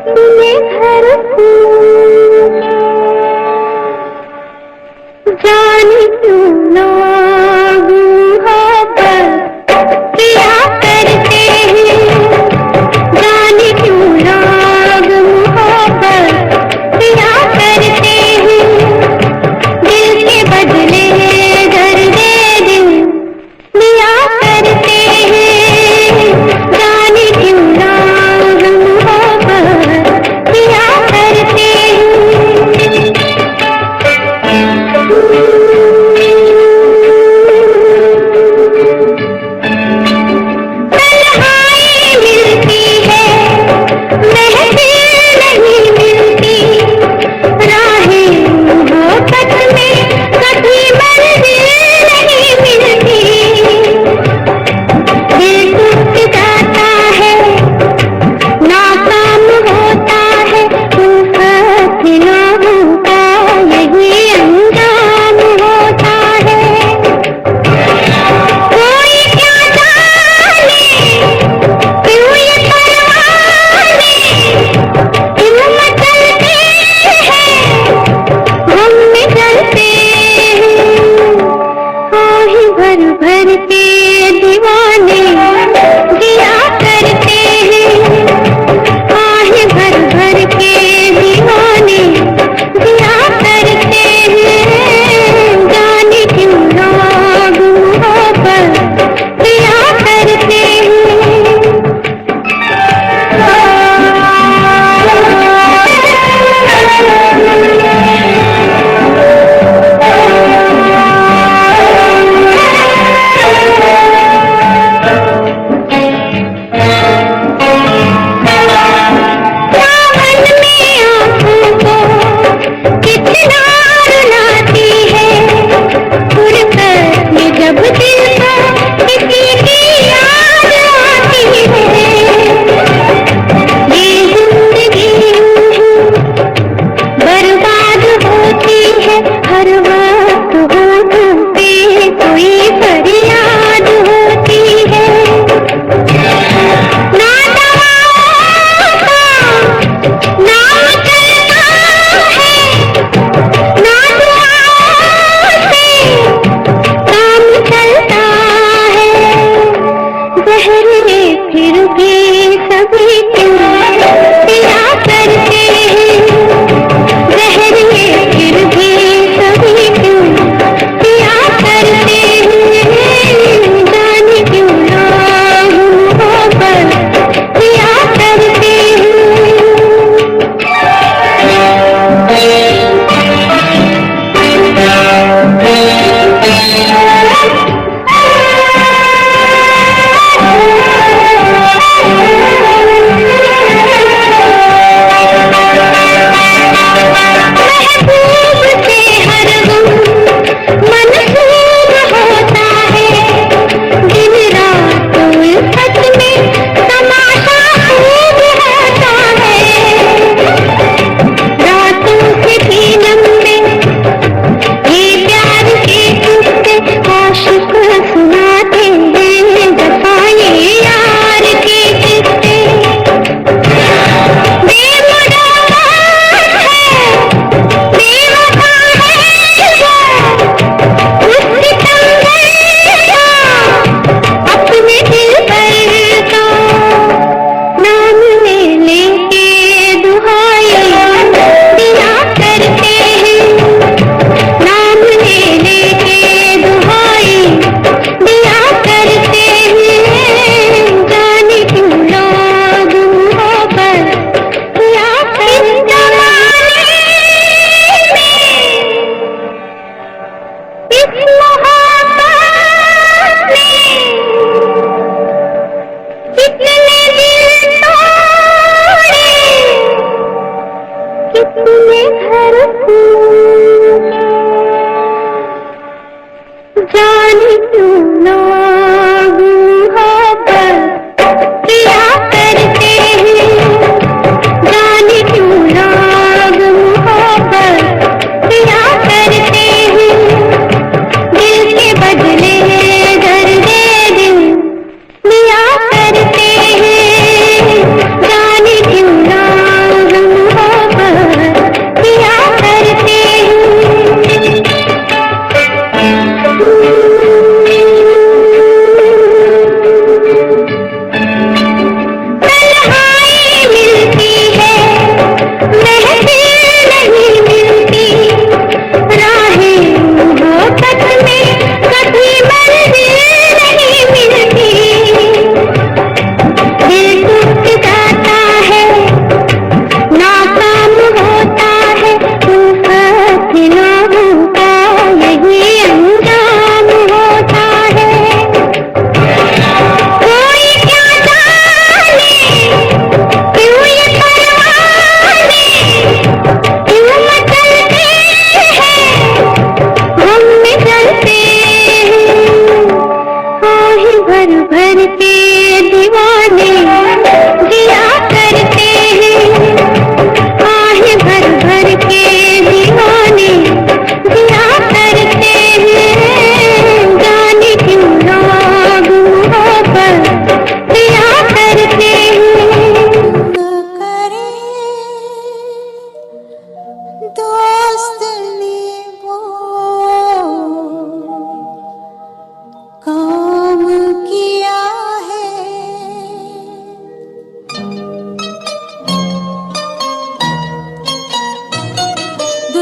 ये घर जाने क्यों लोग मोहब्बत किया करते हैं, जाने क्यों लोग मोहब्बत किया करते हैं, दिल के बदले दर्द दिल दिया करते हैं, जाने क्यों लोग मोहब्बत किया करते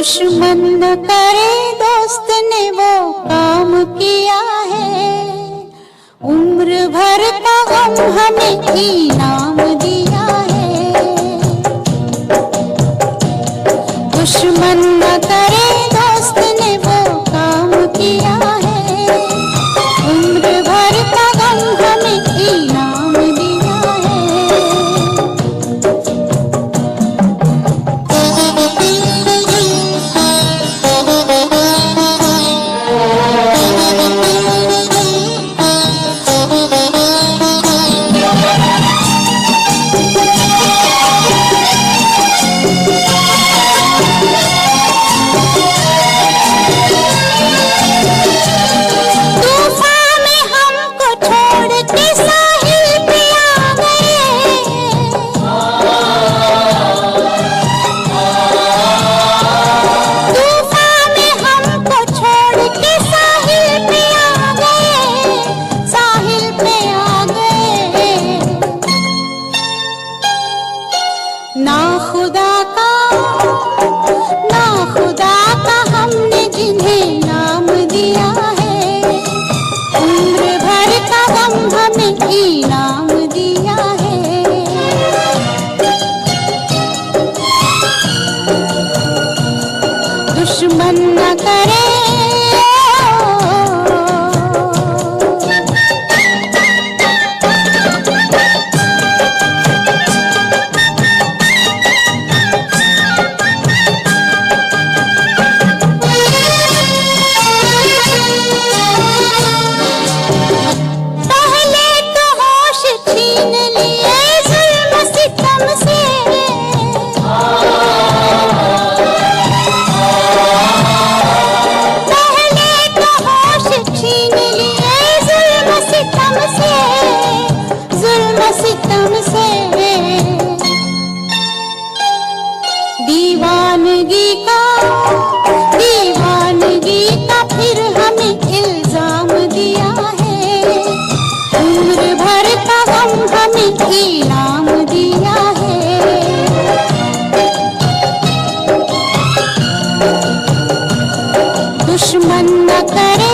दुश्मन न करे दोस्त ने वो काम किया है, उम्र भर का गम हमें इनाम दिया है। दुश्मन न करे दोस्त ने वो काम किया है, उम्र भर का गम हमें इनाम दिया है। ना खुदा का हमने जिन्हें नाम दिया है, उम्र भर का गम हमें इनाम दिया है। दुश्मन न करे दीवानगी का फिर हमें इल्जाम दिया है, उम्र भर का गम हमें इनाम दिया है। दुश्मन न करे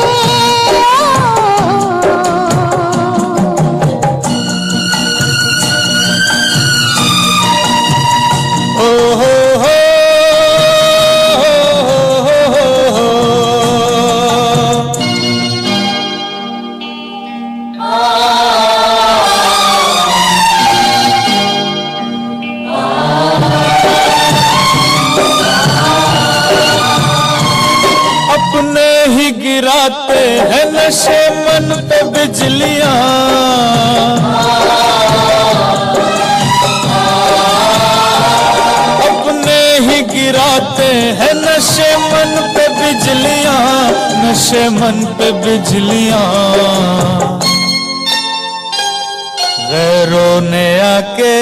गिराते हैं नशे मन पे बिजलियां, अपने ही गिराते हैं नशे मन पे बिजलियां, नशे मन पे बिजलियां। गैरों ने आके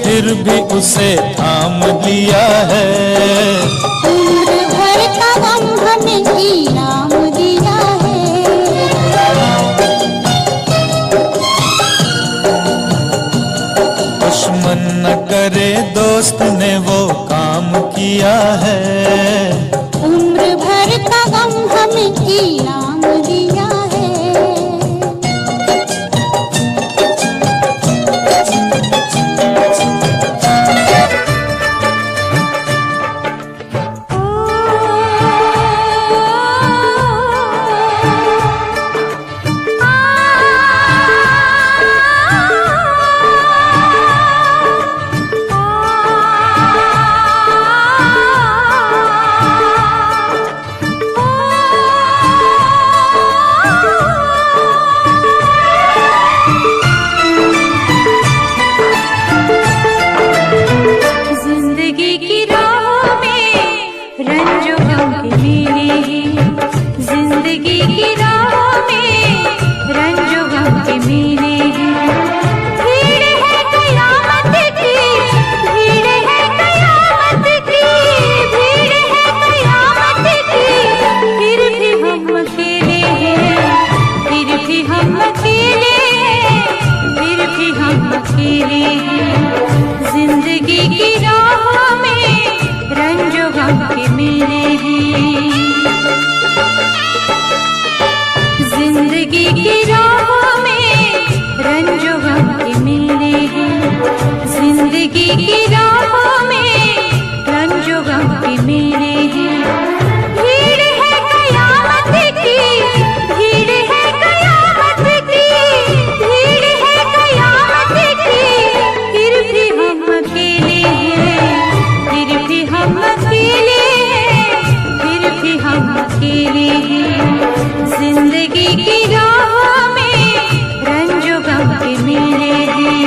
फिर भी उसे थाम लिया है, उम्र भर का गम हमें इनाम दिया है। दुश्मन न करे दोस्त ने वो काम किया है, उम्र भर का गम हमें इनाम दिया है। जिंदगी की राह में की राहों में रंजो गम के मेले हैं। भीड़ है कयामत की, भीड़ है कयामत की, भीड़ है कयामत की, फिर भी हम अकेले हैं, फिर भी हम अकेले हैं, फिर भी हम अकेले हैं। जिंदगी की राहों में रंजो गम के मेले हैं।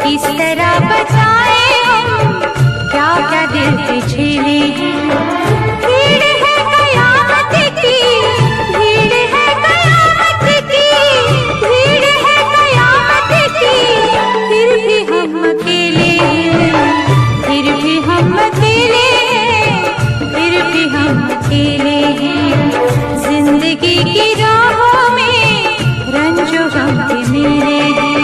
किस तरह बताएं हम, क्या क्या दिल पे झेले हैं। भीड़ है कयामत की, भीड़ है कयामत की, भीड़ है कयामत की, फिर भी हम अकेले हैं, फिर भी हम अकेले हैं, फिर भी हम अकेले हैं। जिंदगी की राहों में रंजो गम के मेले हैं।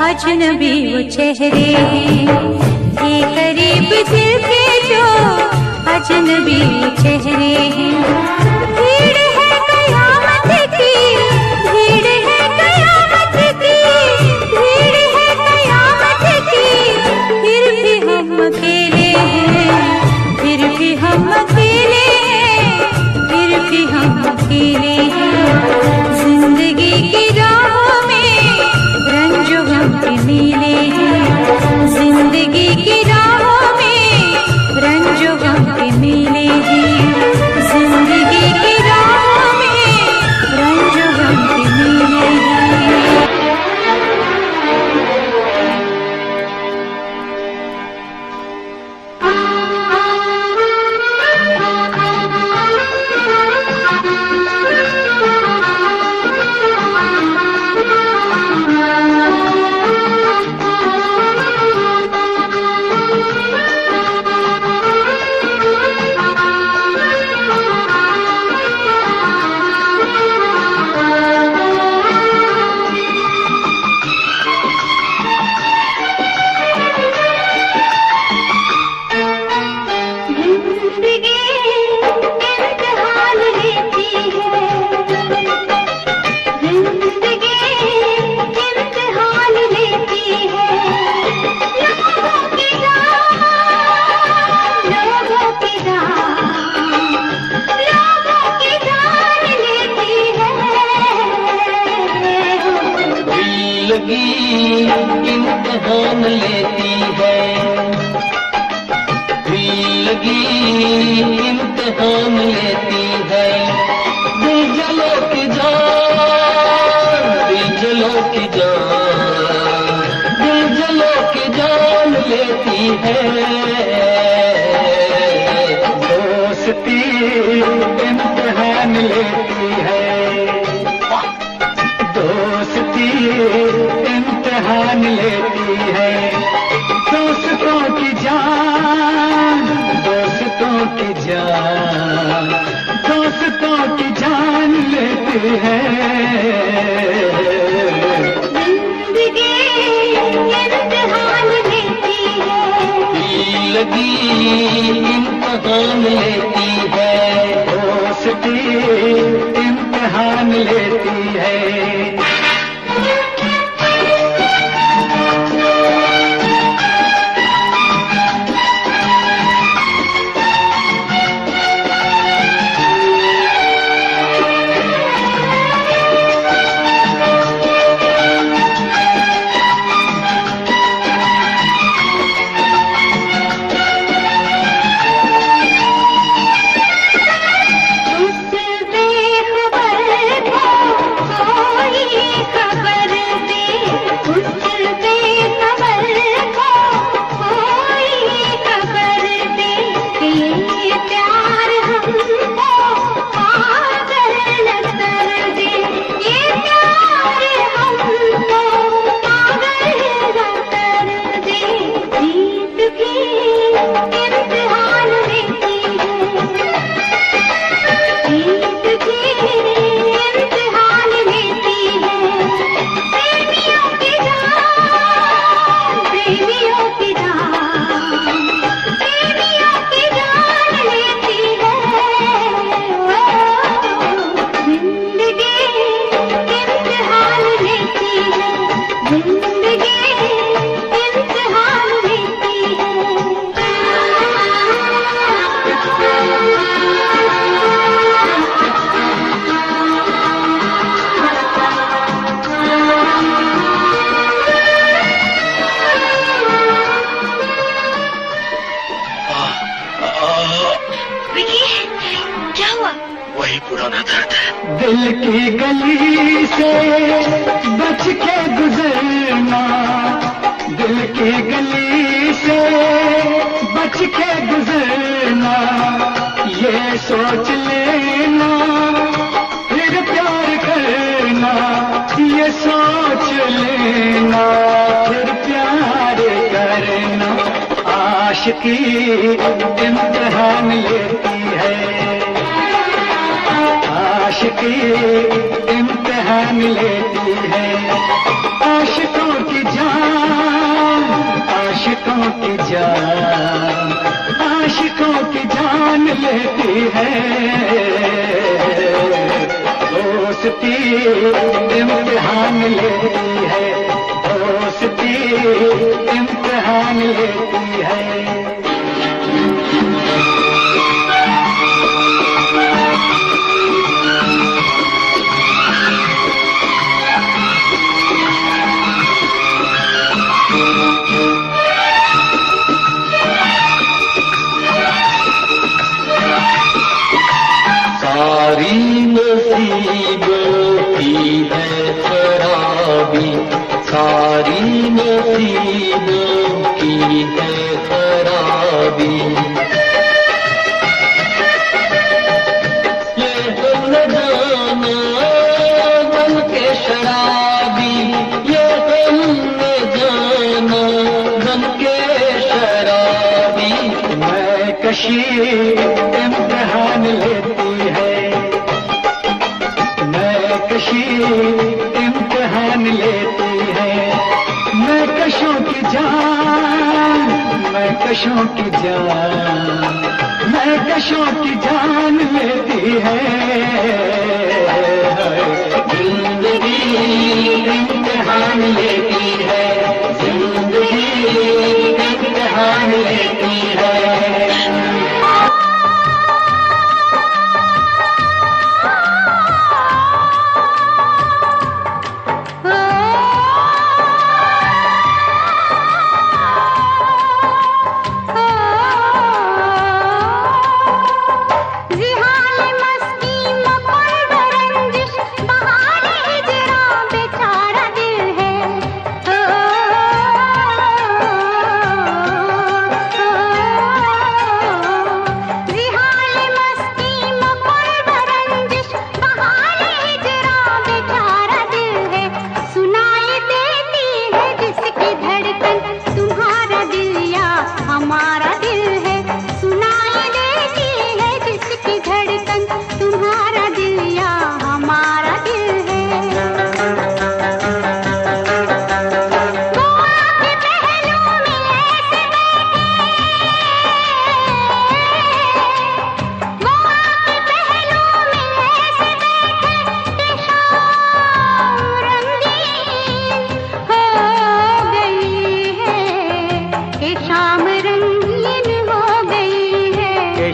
अजनबी वो चेहरे हैं, ये करीब दिल के जो अजनबी वो चेहरे हैं। भीड़ है कयामत की, भीड़ है कयामत की, भीड़ है कयामत की, फिर भी हम अकेले हैं, फिर भी हम अकेले हैं, फिर भी हम अकेले हैं। जिंदगी की राहों में रंजो गम के मेले हैं, जिंदगी की राहों में रंजो गम के मेले हैं, जिंदगी की राहों में रंजो गम के मेले हैं। इम्तिहान लेती है, जिंदगी इम्तिहान लेती है। दिल जलो की जान, दिल जलो की जान, दिल जलो की जान लेती है। दोस्ती इम्तिहान लेती है, दोस्ती इम्तिहान लेती है। दोस्तों की जान, दोस्तों की जान, दोस्तों की जान लेती है। जिंदगी इम्तिहान लेती है, जिंदगी इम्तिहान लेती है। दोस्ती इम्तिहान लेती है। दिल की गली से बच के गुजरना, दिल की गली से बच के गुजरना। ये सोच लेना फिर प्यार करना, ये सोच लेना फिर प्यार करना। आशिकी इम्तिहान लेती है, आशिकी इम्तिहान लेती है। आशिकों की जान, आशिकों की जान, आशिकों की जान लेती है। दोस्ती इम्तिहान लेती है, दोस्ती इम्तिहान लेती है। सारी नसीबों की है खराबी, सारी नसीबों की है खराबी। ये हम न जाना बन के शराबी, ये हम न जाना बन के शराबी। मैं कशी इम्तिहान लेती है, मैं कशी इम्तिहान लेती है। मैं कशों की जान, मैं कशों की जान, महकशों की जान लेती है। जिंदगी इम्तिहान लेती है, जिंदगी इम्तिहान लेती है।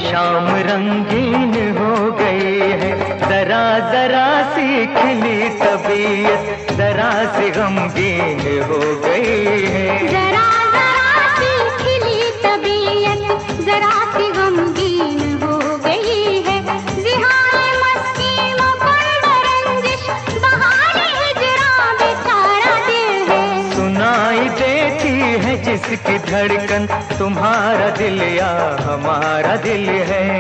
शाम रंगीन हो गई है, जरा जरा सी खिली तबीयत जरा सी गमगीन हो गई है। जरा जरा सी खिली तबीयत जरा सी गमगीन हो गई है। जिहाने मस्ती मपन रंजिश बहाने हिजरा बेचारा दिल है। सुनाई देती है जिसकी धड़कन तुम्हारा दिल या हमारा दिल है।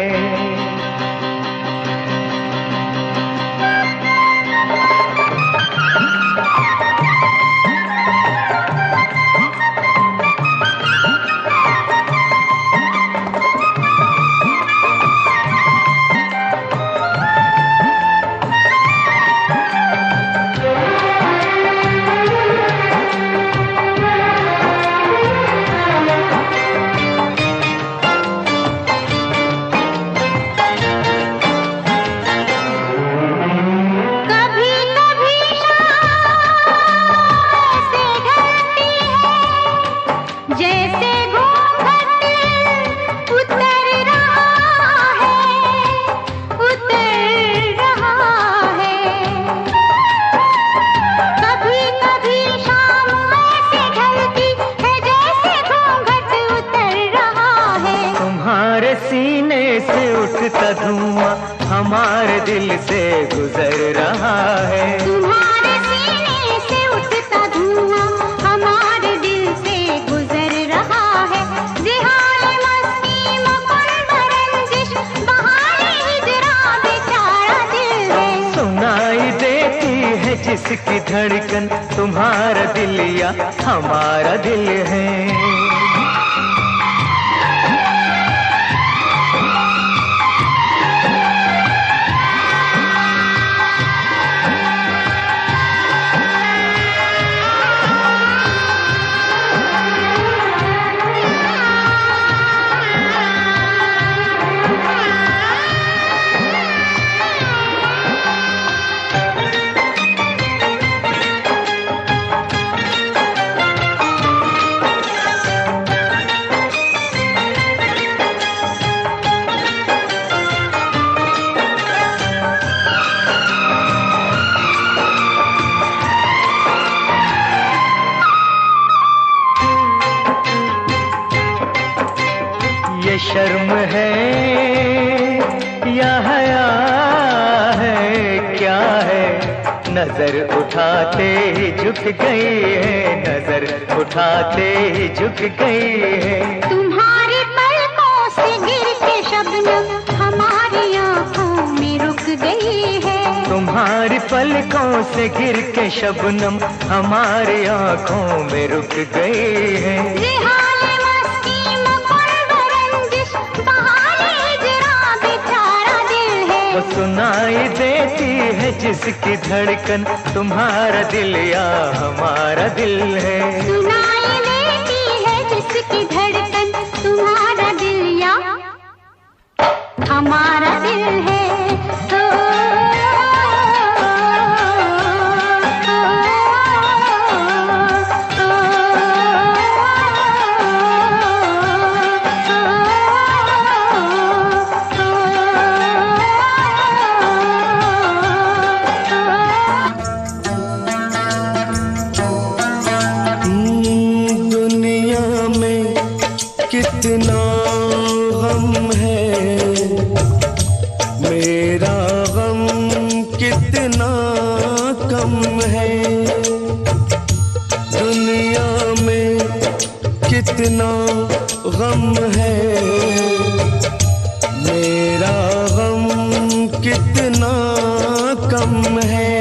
सीने से उठता धुआं हमारे दिल से गुजर रहा है। तुम्हारे सीने से उठता धुआं हमारे दिल से गुजर रहा है। जिहाने मस्ती मपन रंजिश बहाने हिजरा बेचारा दिल है। सुनाई देती है जिसकी धड़कन तुम्हारा दिल या हमारा दिल है। ये शर्म है या हया है क्या है, नजर उठाते ही झुक गई है, नजर उठाते ही झुक गई है। तुम्हारी पलकों से गिर के शबनम हमारी आंखों में रुक गई है। तुम्हारी पलकों से गिर के शबनम हमारी आंखों में रुक गई है। वो सुनाई देती है जिसकी धड़कन तुम्हारा दिल या हमारा दिल है। सुनाई देती है जिसकी धड़कन तुम्हारा दिल या हमारा दिल है। कितना गम है, मेरा गम कितना कम है। दुनिया में कितना गम है, मेरा गम कितना कम है।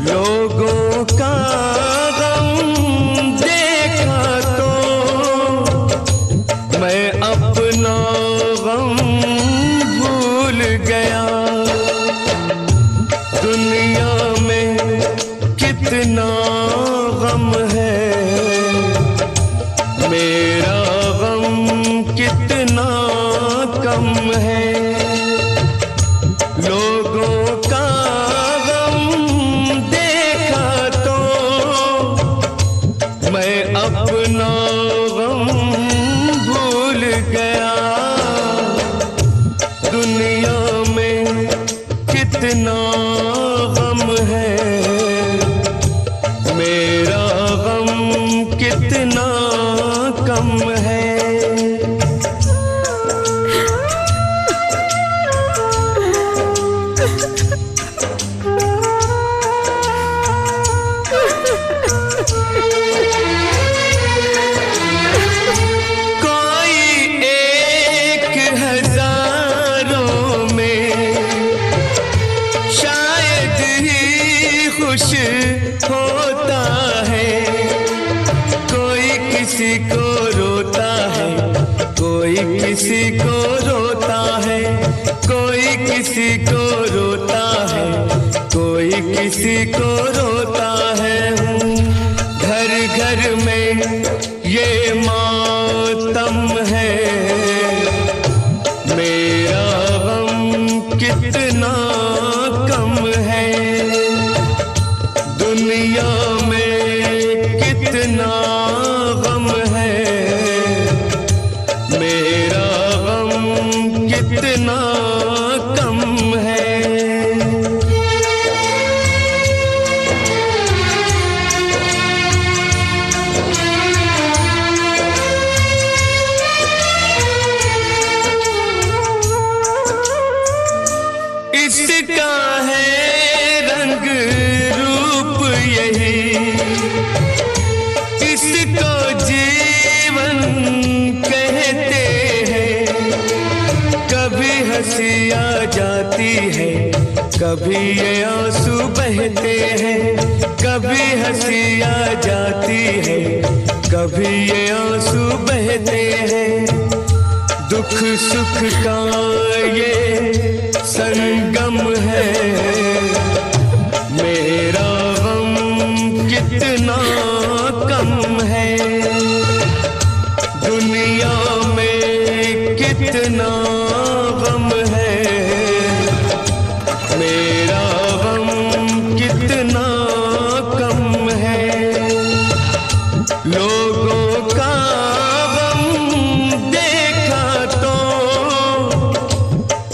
लोगों का मैं अपना गम भूल गया। दुनिया में कितना गम है, मेरा गम कितना कम है। लोगों का गम देखा तो मैं अपना गम भूल गया। दुनिया में कितना गम है, मेरा गम कितना कम है। खुश होता है, कोई किसी को रोता है, कोई किसी को रोता है, कोई किसी को रोता है, कोई किसी को रोता है। घर घर में ये मातम है, मेरा गम कितना कम है। दुनिया में कितना गम है, मेरा गम कितना कम है। इसका है रंग रूप यही, इसको जीवन कहते हैं। कभी हंसी आ जाती है, कभी ये आंसू बहते हैं। कभी हंसी आ जाती है, कभी ये आंसू बहते हैं। दुख सुख का ये संगम है, मेरा गम कितना कम है। दुनिया में कितना गम है, मेरा गम कितना कम है। लोगों का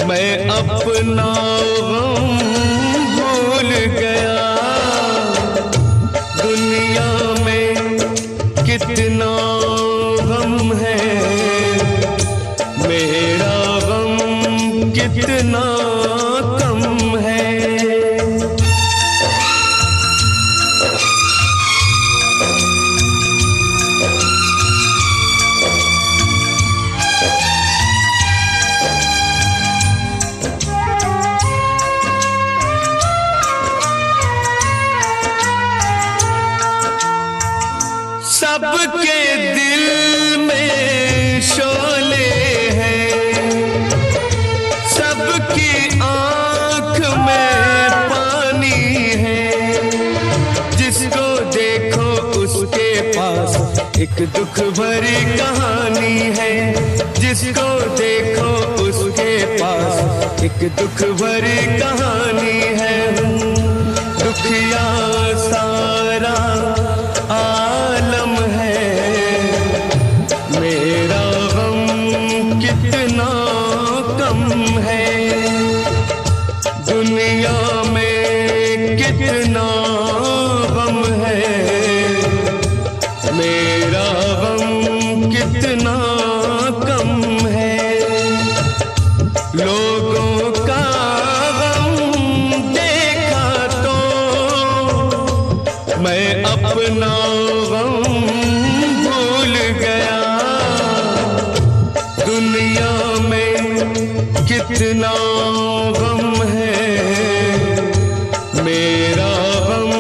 मैं अपना गम भूल गया। दुनिया में कितना गम है, मेरा गम कितना कम है। सबके दिल में शोले हैं, सबकी आँख में पानी है। जिसको देखो उसके पास एक दुख भरी कहानी है, जिसको देखो एक दुख भरी कहानी है, दुखिया सारा आलम है। मेरा गम कितना कम है, दुनिया में कितना गम है। मेरा गम कितना कम है, लोगों का गम देखा तो मैं अपना गम भूल गया। दुनिया में कितना गम है, मेरा गम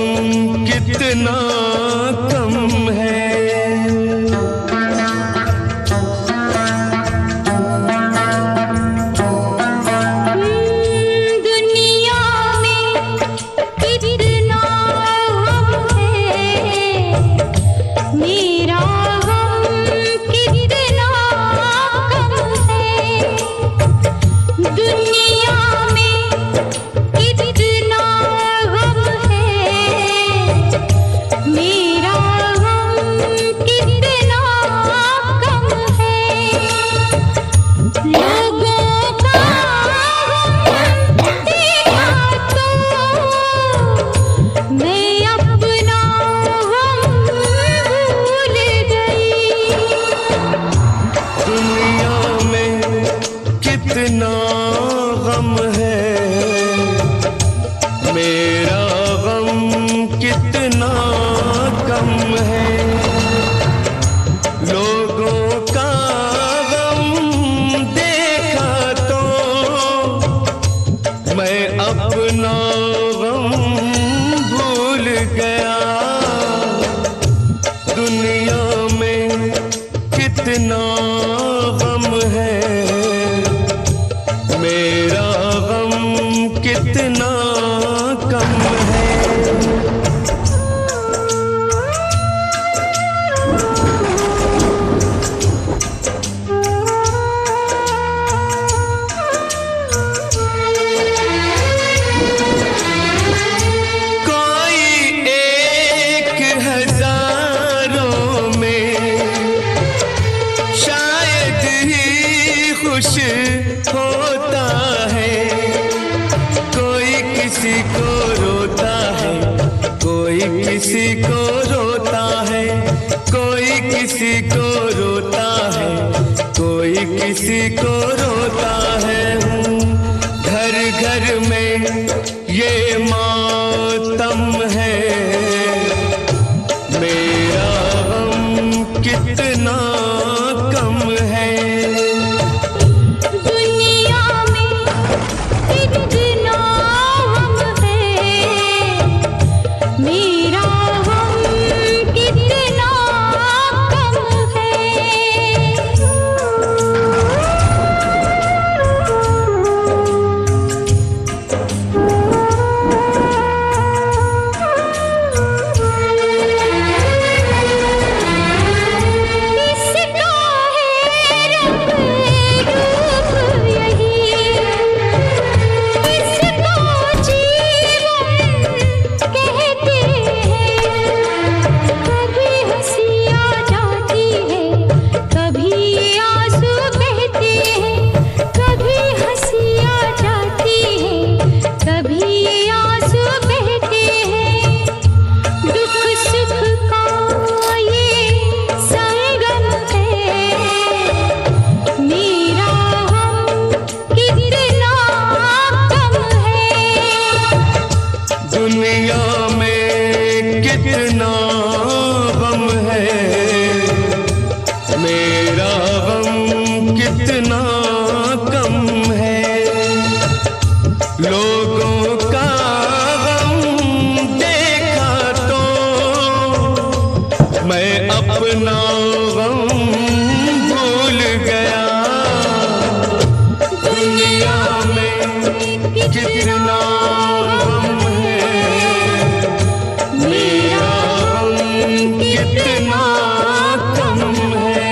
कितना कम है। कितना गम है, मेरा गम कितना कम है। लोगों का गम देखा तो मैं अपना गम भूल गया। दुनिया में कितना गम है, मेरा गम कितना कम है। कोई एक हजारों में शायद ही खुश होता है। कोई किसी को रोता है, कोई किसी को रोता है, कोई किसी को रोता है, कोई किसी को रोता है। घर घर में ये मातम है, मेरा गम कितना कम है। दुनिया में कितना गम है, मेरा गम कितना कम है। लोगों का गम देखा तो मैं अपना गम भूल गया। दुनिया में कितना गम है, मेरा गम कितना कम है।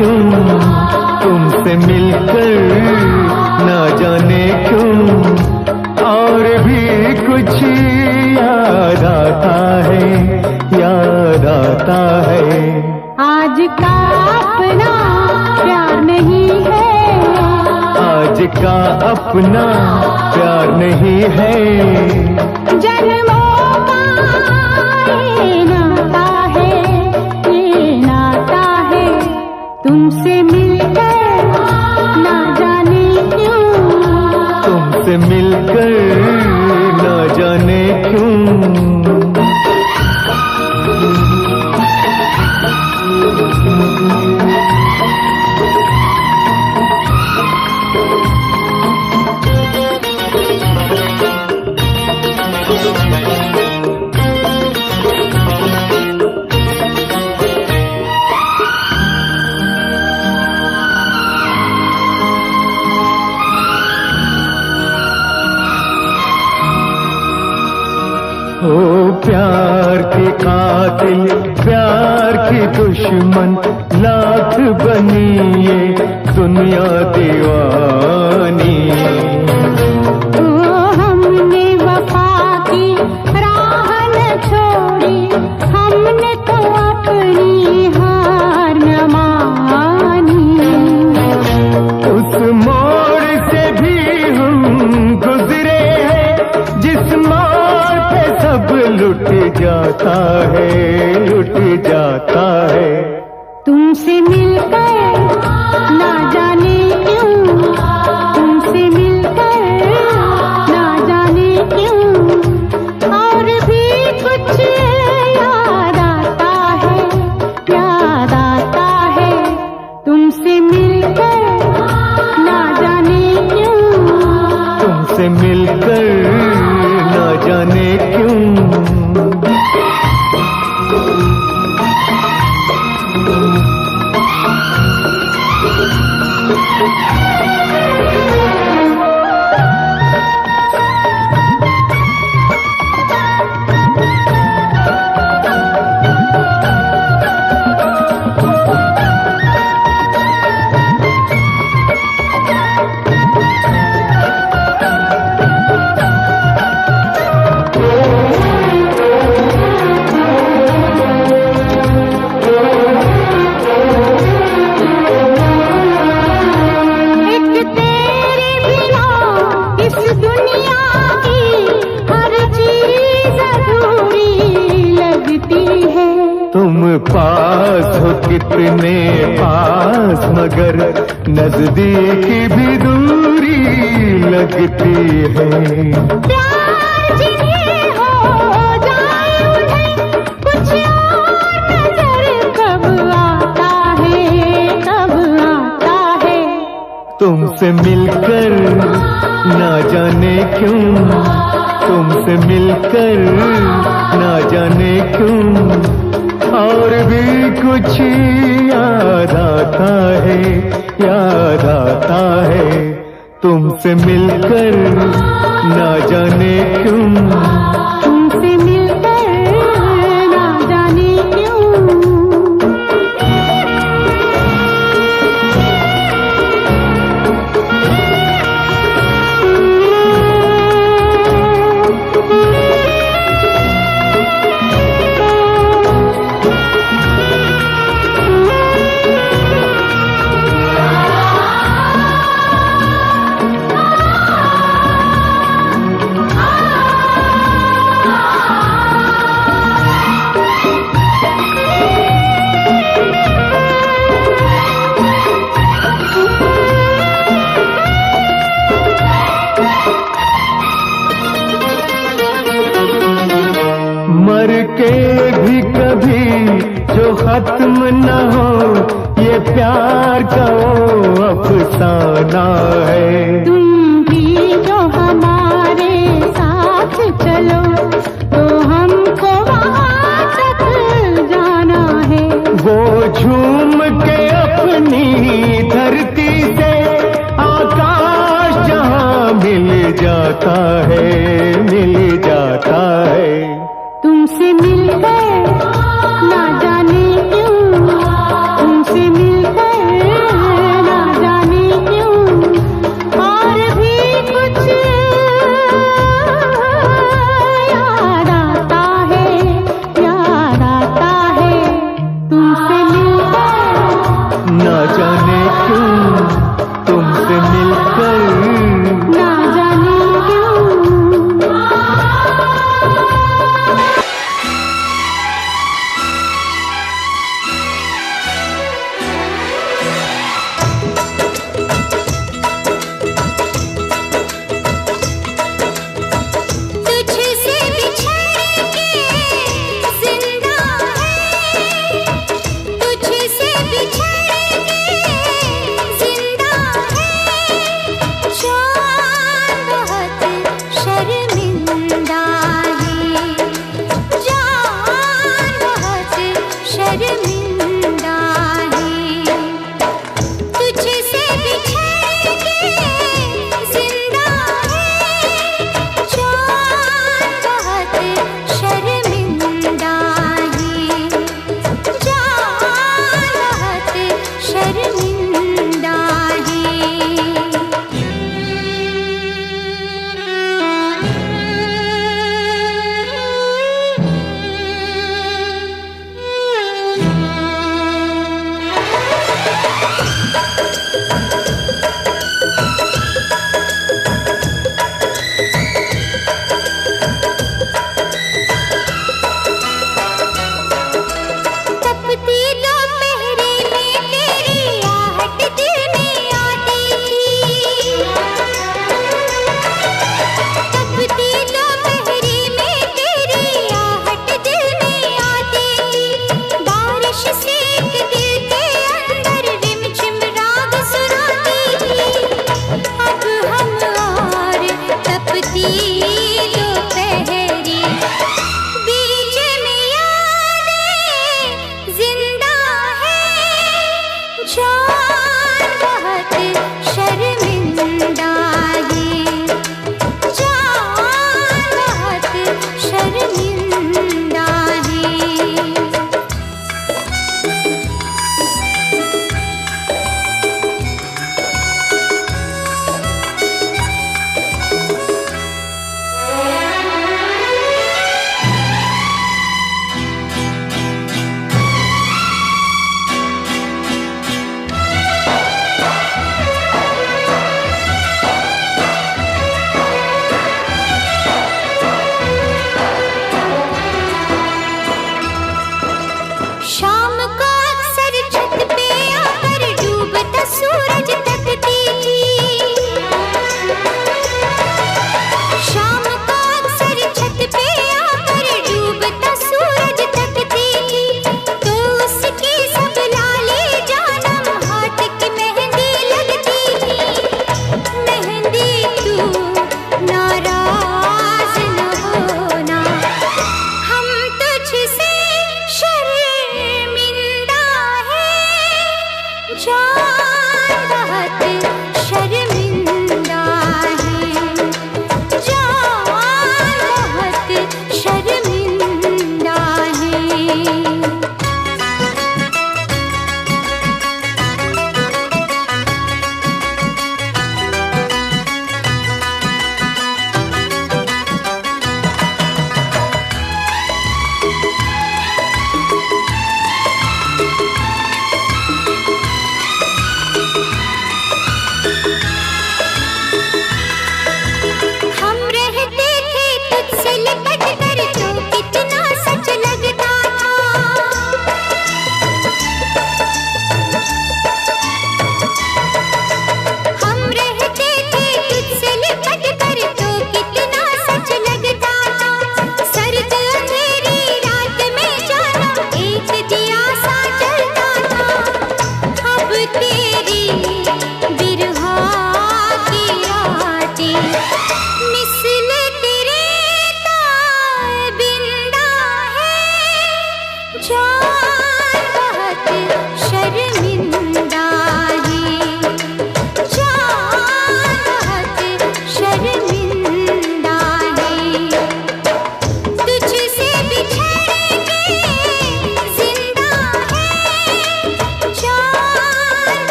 क्यों, तुमसे मिलकर ना जाने क्यों और भी कुछ याद आता है, याद आता है। आज का अपना प्यार नहीं है, आज का अपना प्यार नहीं है, जन्मों का ये नाता है, ये नाता है। तुमसे मिलकर ना जाने क्यों, तुमसे मिलकर ना जाने क्यों। ओ प्यार के कातिल, प्यार की दुश्मन, लाख बनी ये दुनिया दीवानी। ओ हमने वफा की राह न छोड़ी, हमने तो अपनी हार न मानी। उस मोड़ से भी हम गुजरे हैं जिस मोड़ पे सब लुट जाता है, लुट जाता है। तुमसे मिलकर ना जाने क्यों, तुमसे मिलकर ना जाने क्यों और भी कुछ याद आता है, याद आता है। तुमसे मिलकर ना जाने क्यों, तुमसे मिलकर ना जाने क्यों। तुम पास हो कितने पास, मगर नजदीक भी दूरी लगती है। प्यार जिन्हें हो जाए उन्हें कुछ और नजर कब आता है, कब आता है। तुमसे मिलकर ना जाने क्यों, तुमसे मिलकर ना जाने क्यों और भी कुछ याद आता है, याद आता है। तुमसे मिलकर ना जाने क्यों, तुमसे मिलकर ना जाने क्यों। मर के भी कभी जो खत्म न हो, ये प्यार का वो अफसाना है। तुम भी जो हमारे साथ चलो तो हमको वहाँ तक जाना है। वो झूम के अपनी धरती से आकाश जहाँ मिल जाता है, मिल जाता है। तुमसे मिलकर ना जाने क्यों, तुमसे मिलकर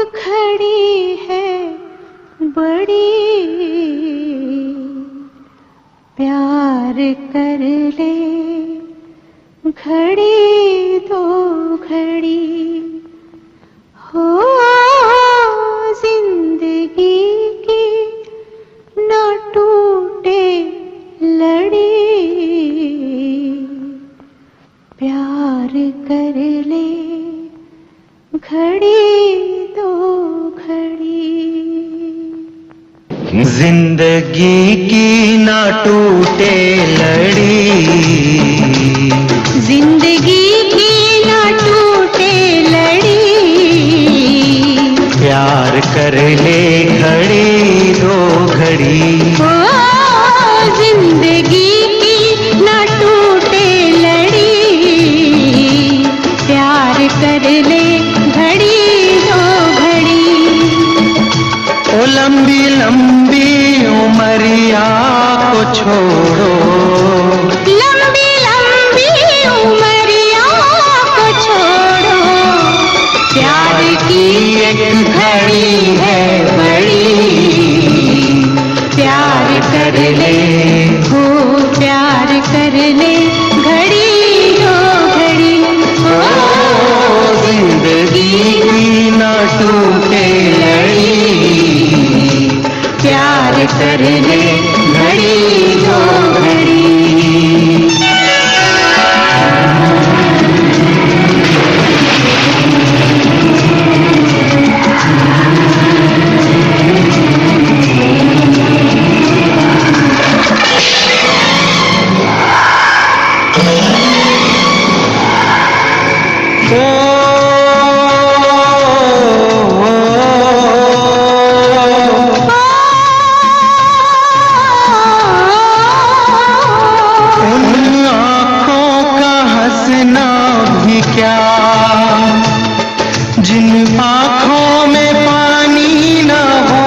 खड़ी है बड़ी, प्यार कर ले घड़ी दो घड़ी, हो जिंदगी की न टूटे लड़ी, प्यार कर ले घड़ी दो घड़ी। जिंदगी की ना टूटे लड़ी, जिंदगी की ना टूटे लड़ी, प्यार कर ले घड़ी दो घड़ी, ओ जिंदगी की ना टूटे लड़ी, प्यार कर ले घड़ी दो घड़ी। ओ लंबी लंबी उमरिया को छोड़ो, लंबी लंबी उमरिया को छोड़ो, प्यार की एक घड़ी है बड़ी, प्यार कर ले हो प्यार कर ले घड़ी दो घड़ी, ओ जिंदगी की ना टूटे लड़ी, प्यार कर ले घड़ी दो घड़ी। जिन आँखों में पानी न हो,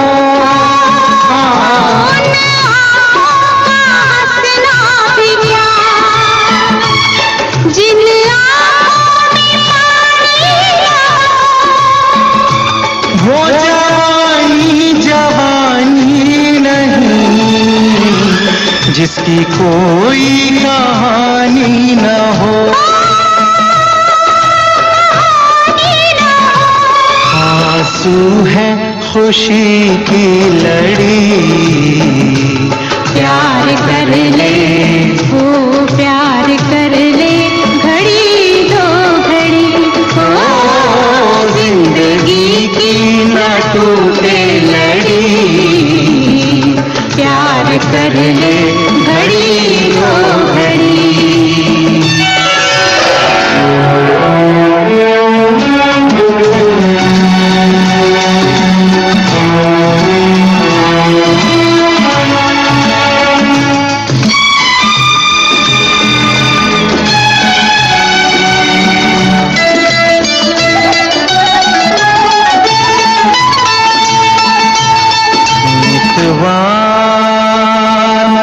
हंसना भी क्या, जिन आँखों में पानी न हो, वो जवानी जवानी नहीं जिसकी कोई कहानी न हो। आंसू है खुशी की लड़ी, प्यार कर ले हो प्यार कर ले घड़ी दो घड़ी, हो जिंदगी की न टूटे लड़ी, प्यार कर ले घड़ी दो घड़ी।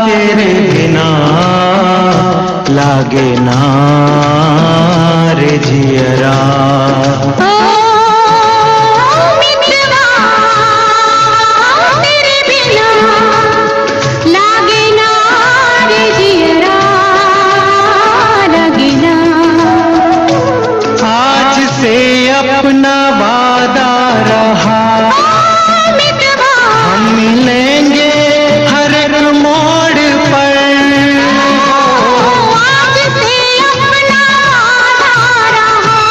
तेरे बिना लागे ना रे जियरा, मितवा तेरे बिना लागे ना रे जियरा, लागे ना। आज से अपना वादा रहा, हम मिलेंगे हर एक मोड़ पर, आज से अपना वादा रहा,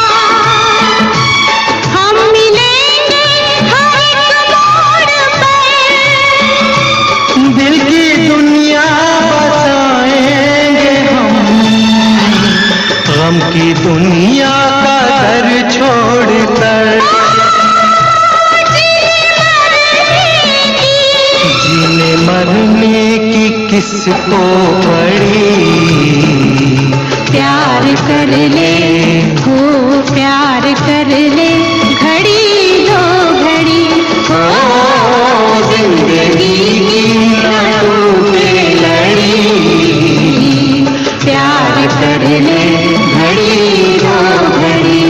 हम मिलेंगे हर एक मोड़ पर, दिल की दुनिया बसाएंगे हम, गम की दुनिया का घर छोड़कर, जीने मरने की किसको पड़ी, प्यार कर ले हो प्यार कर ले घड़ी दो घड़ी, हो जिंदगी की न टूटे लड़ी, प्यार कर ले घड़ी दो घड़ी।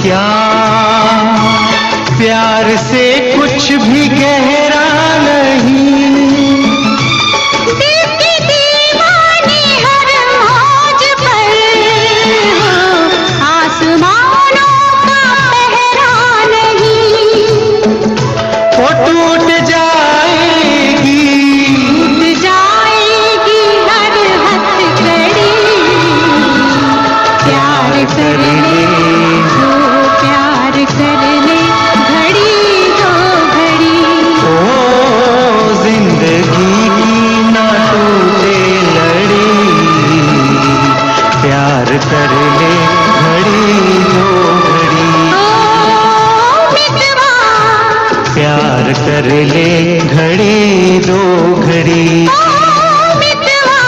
क्या प्यार से कुछ भी गहरा नहीं। दिल के दीवाने हर मौज पर हो, आसमानों का पहरा नहीं। वो टूट जाएगी हर हथकड़ी। प्यार कर ले तो प्यार कर ले, घड़ी दो घड़ी। ओ जिंदगी की ना टूटे लड़ी, प्यार कर ले घड़ी दो घड़ी। ओ मितवा, प्यार कर ले घड़ी दो घड़ी। ओ मितवा,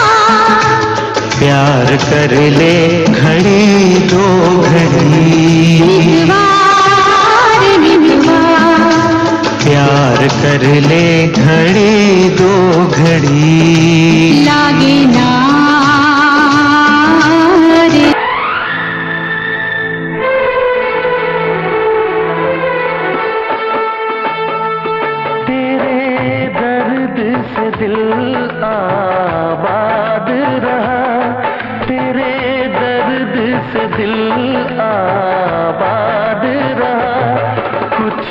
प्यार कर ले घड़ी दो घड़ी। मितवा रे मितवा। प्यार कर ले घड़ी दो घड़ी। लागे ना रे। तेरे दर्द से दिल आबाद रहा, तेरे दर्द से दिल आबाद रहा। कुछ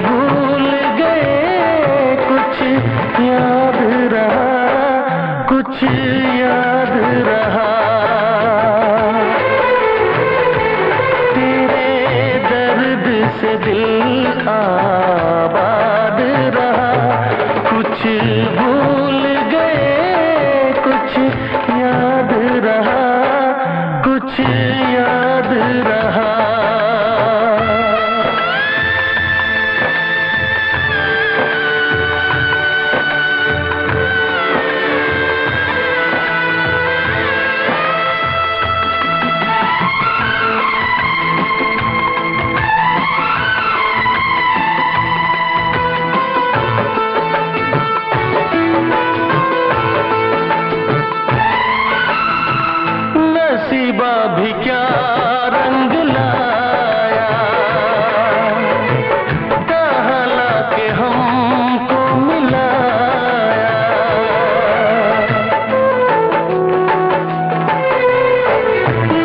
भूल गए कुछ याद रहा, कुछ याद रहा। तेरे दर्द से दिल आबाद रहा, कुछ भूल गए कुछ याद रहा, कुछ याद रहा। नसीबा भी क्या रंग लाया, कहाँ लाके हमको मिलाया।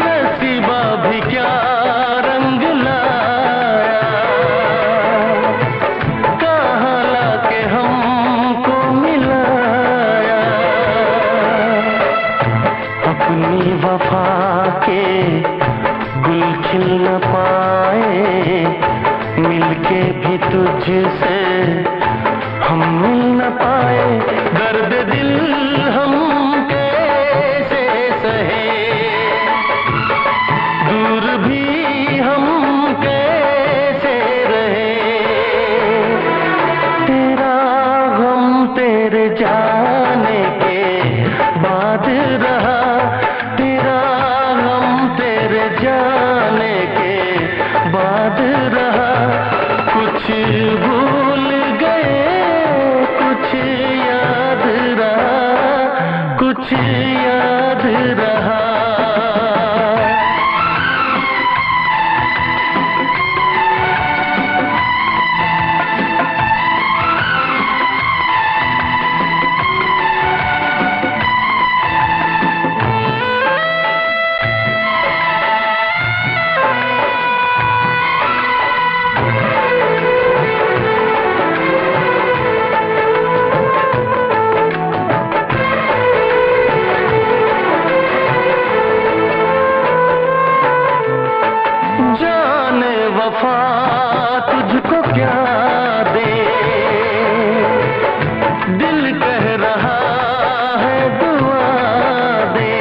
नसीबा भी क्या रंग लाया, कहाँ लाके हमको मिलाया। अपनी वफा के गुल खिल न पाए, मिलके भी तुझसे हम मिल न पाए। दर्द दिल हम कैसे सहे, दूर भी हम कैसे रहे। तेरा गम तेरे जाने के बाद रहा, तेरा गम तेरे जाने के बाद रहा। कुछ भूल गए कुछ याद रहा, कुछ याद रहा। जाने वफा तुझको क्या दे, दिल कह रहा है दुआ दे।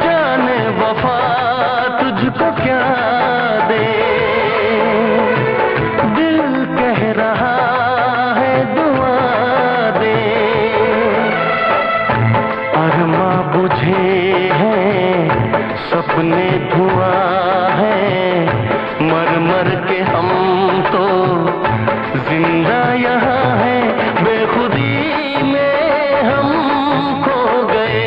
जाने वफा तुझको क्या दे, दिल कह रहा है दुआ दे। अरमा बुझे हैं सपने धुआं है, मर मर के हम तो जिंदा यहाँ है। बेखुदी में हम खो गए,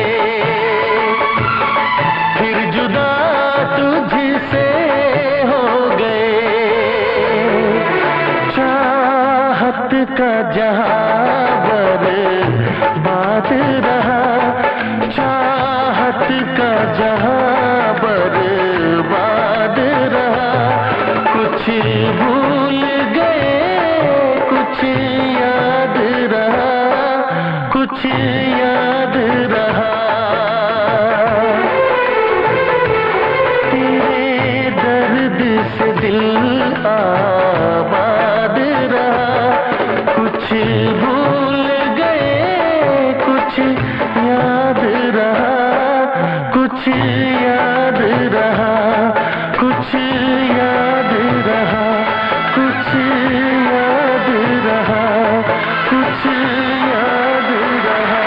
कुछ याद रहा, कुछ याद रहा, कुछ याद रहा, कुछ याद रहा।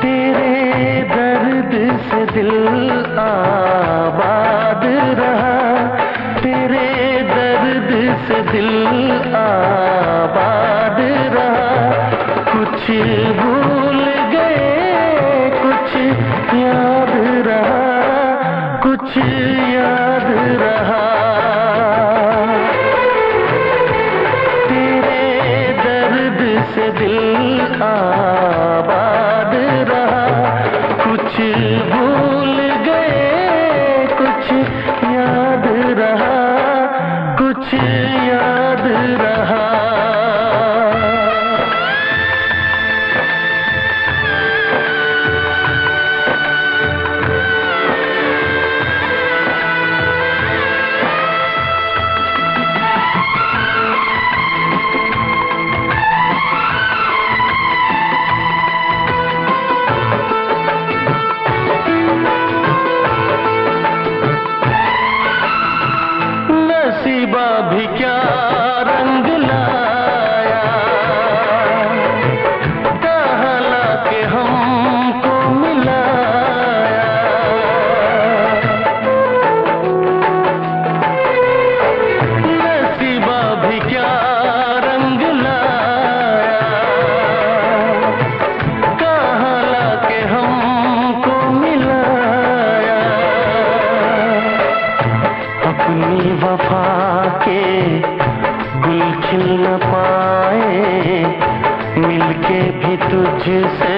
तेरे दर्द से दिल आबाद रहा, तेरे दर्द से दिल आबाद रहा। कुछ भूल गए, कुछ याद रहा, कुछ याद रहा। तेरे दर्द से दिल आबाद रहा, कुछ भूल गए, कुछ याद रहा, कुछ याद रहा। नसीबा भी क्या रंग लाया, कहाँ लाके हमको मिलाया। नसीबा भी क्या रंग लाया, कहाँ लाके हमको मिलाया। अपनी वफा के गुल खिल न पाए, मिलके भी तुझसे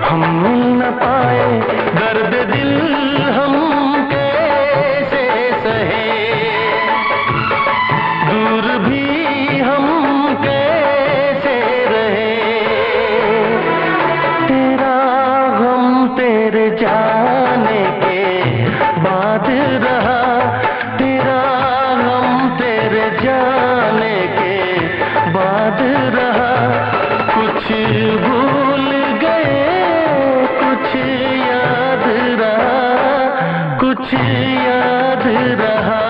हम मिल न पाए। दर्द दिल हम कैसे सहे, दूर भी हम कैसे रहे। तेरा गम तेरे जाने के बाद रहा, तेरा गम तेरे जाने के बाद रहा। कुछ भूल गए, कुछ याद रहा, कुछ याद रहा।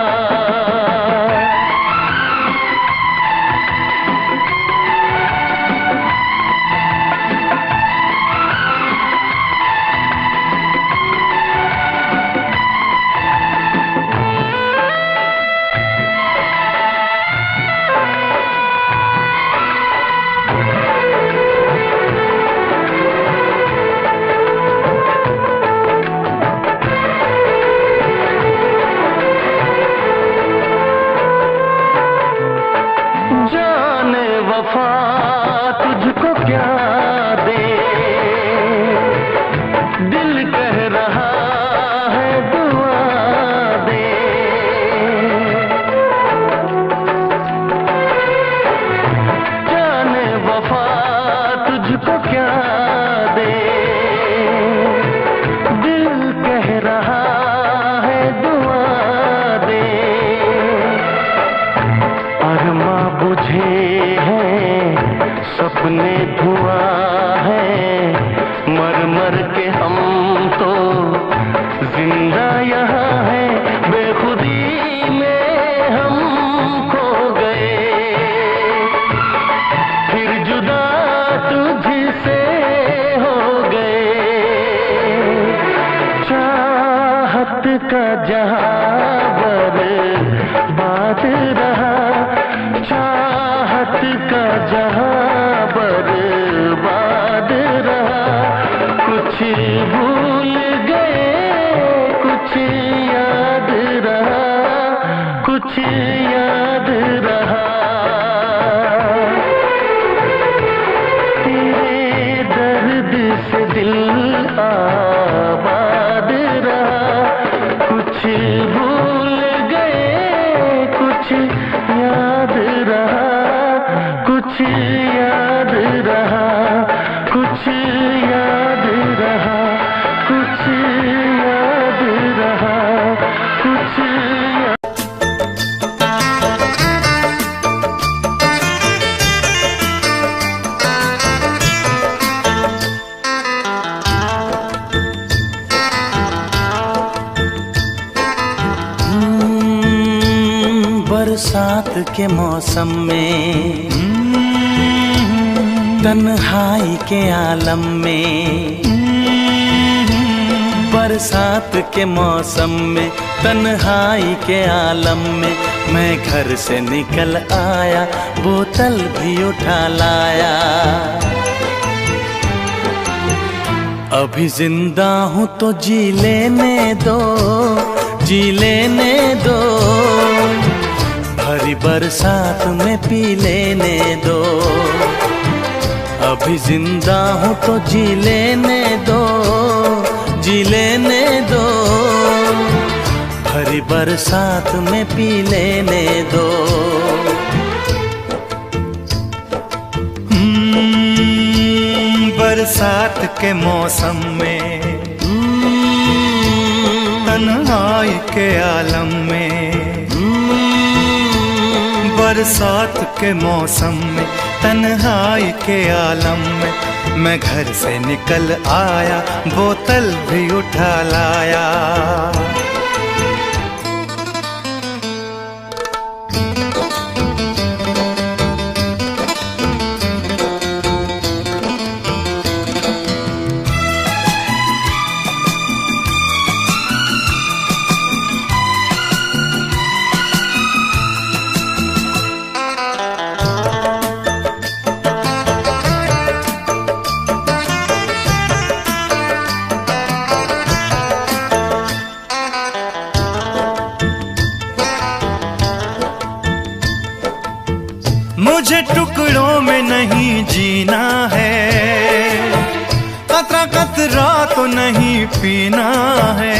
जाने वफा तुझको क्या दे, दिल कह रहा है दुआ दे। जाने वफा तुझको क्या दे, दिल कह रहा है दुआ दे। अरमा बुझे हैं, सपने धुआं है, मर मर के हम तो जिंदा यहाँ हैं। बेखुदी में हम खो गए, फिर जुदा तुझसे हो गए। चाहत का जहां बर्बाद रहा, चाहत का जहां बर्बाद रहा। कुछ भूल गए, कुछ याद रहा, कुछ याद रहा। तेरे दर्द से दिल आबाद रहा, कुछ भूल गए, कुछ याद रहा, कुछ याद रहा, कुछ याद रहा, कुछ याद रहा, कुछ याद। बरसात के मौसम में, तन्हाई के आलम में, बरसात के मौसम में, तन्हाई के आलम में, मैं घर से निकल आया, बोतल भी उठा लाया। अभी जिंदा हूँ तो जी लेने दो, जी लेने दो, भरी बरसात में पी लेने दो। अभी जिंदा हूँ तो जी लेने दो, जी लेने दो, भरी बरसात में पी लेने दो। बरसात के मौसम में, तन्हाई के आलम में, बरसात के मौसम में, तन्हाई के आलम में, मैं घर से निकल आया, बोतल भी उठा लाया। मुझे टुकड़ों में नहीं जीना है, कतरा कतरा तो नहीं पीना है।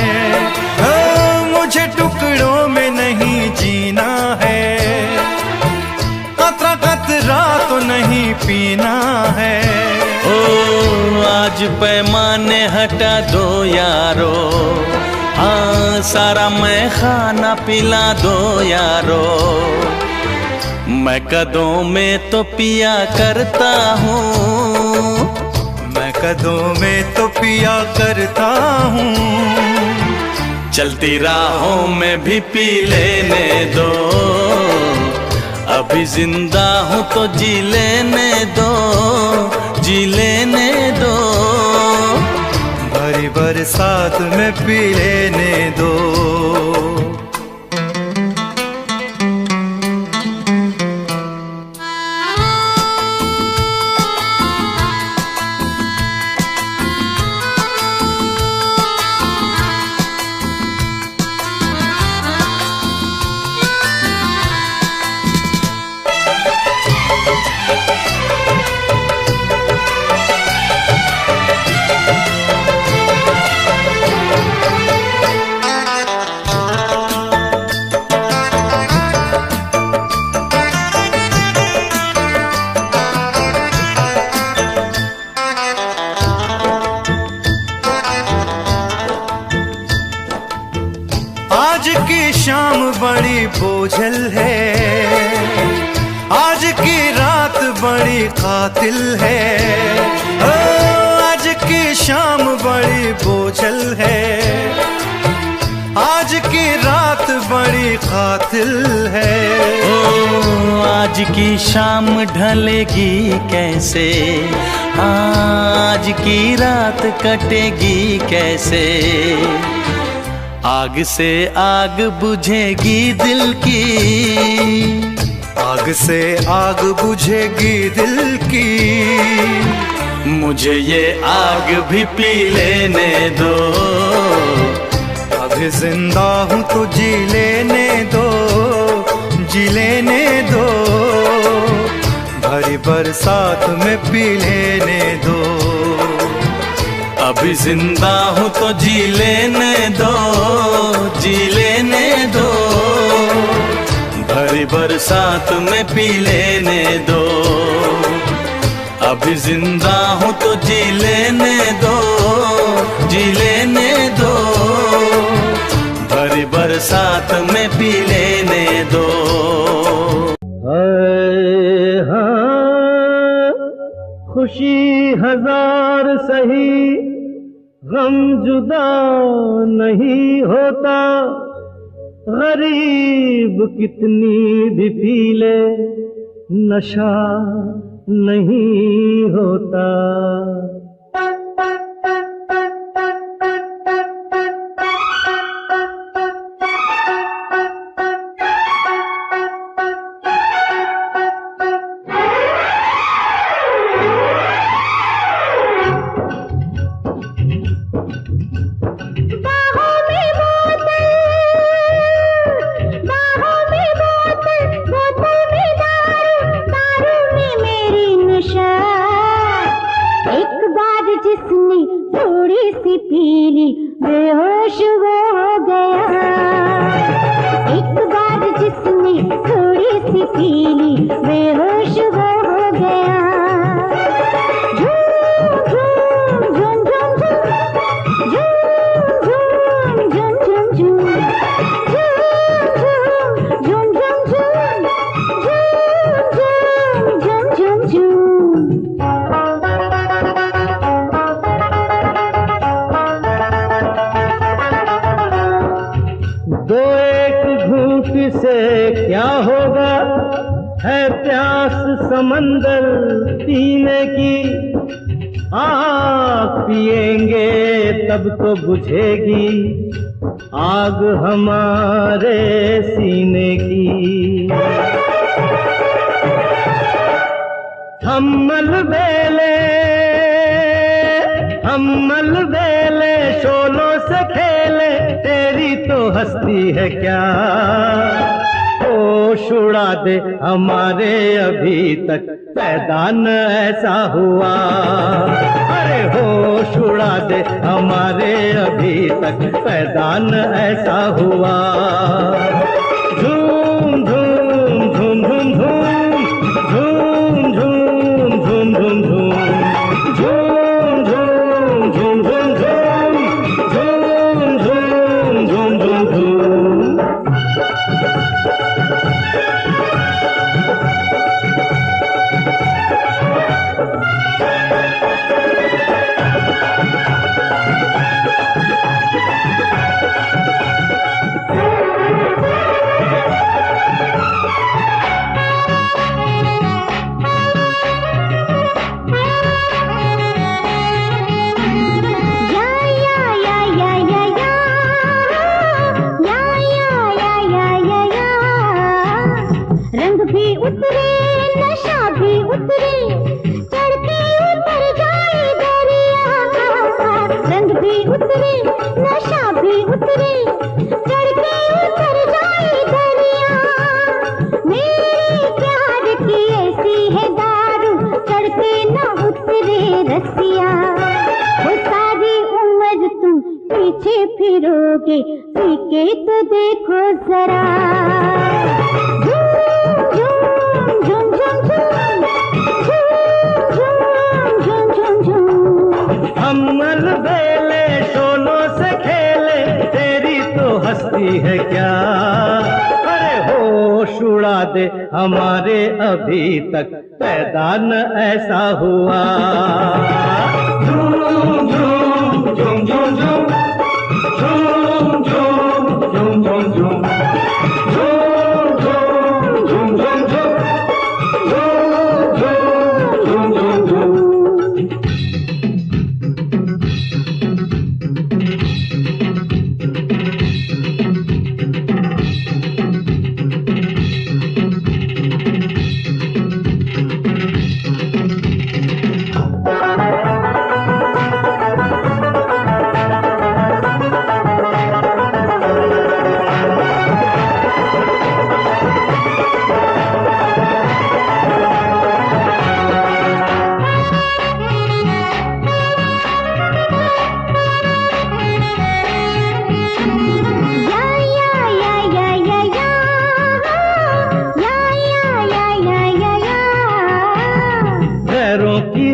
मुझे टुकड़ों में नहीं जीना है, कतरा कतरा तो नहीं पीना है। ओ आज पैमाने हटा दो यारो, हाँ सारा मैं खाना पिला दो यारो। मैं कदों में तो पिया करता हूँ, मैं कदों में तो पिया करता हूँ, चलती राहों में भी पी लेने दो। अभी जिंदा हूँ तो जी लेने दो, जी लेने दो, भरी बरसात में पी लेने दो। आज की शाम बड़ी बोझल है, आज की रात बड़ी कातिल है। आज की शाम बड़ी बोझल है, आज की रात बड़ी कातिल है। ओ आज की शाम ढलेगी कैसे, आज की रात कटेगी कैसे। आग से आग बुझेगी दिल की, आग से आग बुझेगी दिल की। मुझे ये आग भी पी लेने दो। अभी जिंदा हूँ तो जी लेने दो, जी लेने दो, भरी बरसात में पी लेने दो। अभी जिंदा हूँ तो जी लेने दो, जी लेने दो, भरी बरसात में पी लेने दो। अभी जिंदा हूँ तो जी लेने दो, जी लेने दो, भरी बरसात में पी लेने दो। हाँ खुशी हजार सही, गम जुदा नहीं होता। गरीब कितनी भी पी ले नशा नहीं होता। बेहोश वो हो गया। एक बार जिसने थोड़ी सी पी ली बेहोश वो हो गया। झूम झूम झूम झूम झूम झूम झूम झूम झूम झूम झूम झूम झूम। दो एक घूंट से क्या होगा, है प्यास समंदर पीने की। आग पिएंगे तब तो बुझेगी आग हमारे सीने की। हम अलबेले शोलों से खेले, तेरी तो हस्ती है क्या। होश उड़ा दे हमारे अभी तक पैदा न ऐसा हुआ। अरे होश उड़ा दे हमारे अभी तक पैदा न ऐसा हुआ। झूम झूम झूम झूम झूम झूम झूम झूम झूम झूम फिरोगे पीके तो देखो जरा। झूम झूम झूम झूम झूम झूम। हम अलबेले शोलों से खेले, तेरी तो हस्ती है क्या। अरे होश उड़ा दे हमारे अभी तक पैदा न ऐसा हुआ। झूम झूम झूम झूम झूम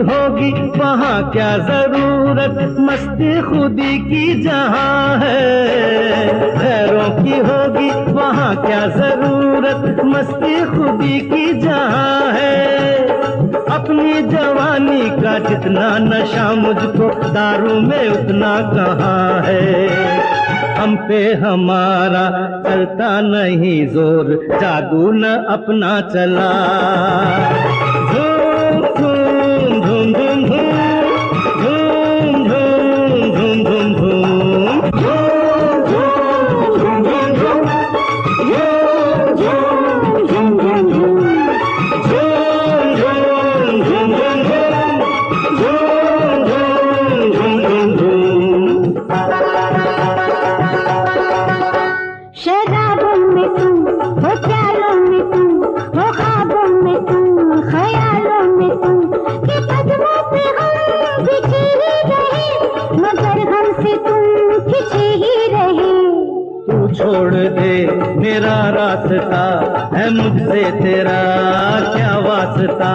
होगी वहाँ क्या जरूरत, मस्ती खुदी की जहाँ है। खैरों की होगी वहाँ क्या जरूरत, मस्ती खुदी की जहाँ है। अपनी जवानी का जितना नशा मुझको दारू में उतना कहाँ है। हम पे हमारा चलता नहीं जोर, जादू न अपना चला। धूम धूम धूम धूम धूम धूम धूम धूम शराबों में तुम हो, प्यालों में तुम हो, ख्वाबों में तुम, ख्यालों में तुम, कि कदमों पे हम बिछे ही रहे, मगर हमसे तुम खिंचे ही रहे। तू छोड़ दे मेरा रास्ता, है मुझसे तेरा क्या वास्ता।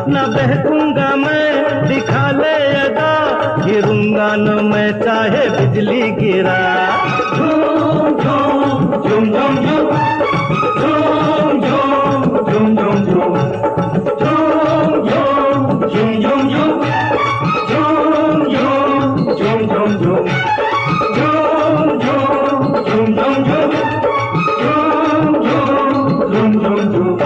न बहकूंगा मैं दिखा ले अदा, गिरूंगा न मैं चाहे बिजली गिरा। झूम झूम झूम झूम झूम झूम झूम झूम झूम झूम झूम झूम झूम झूम झूम झूम झूम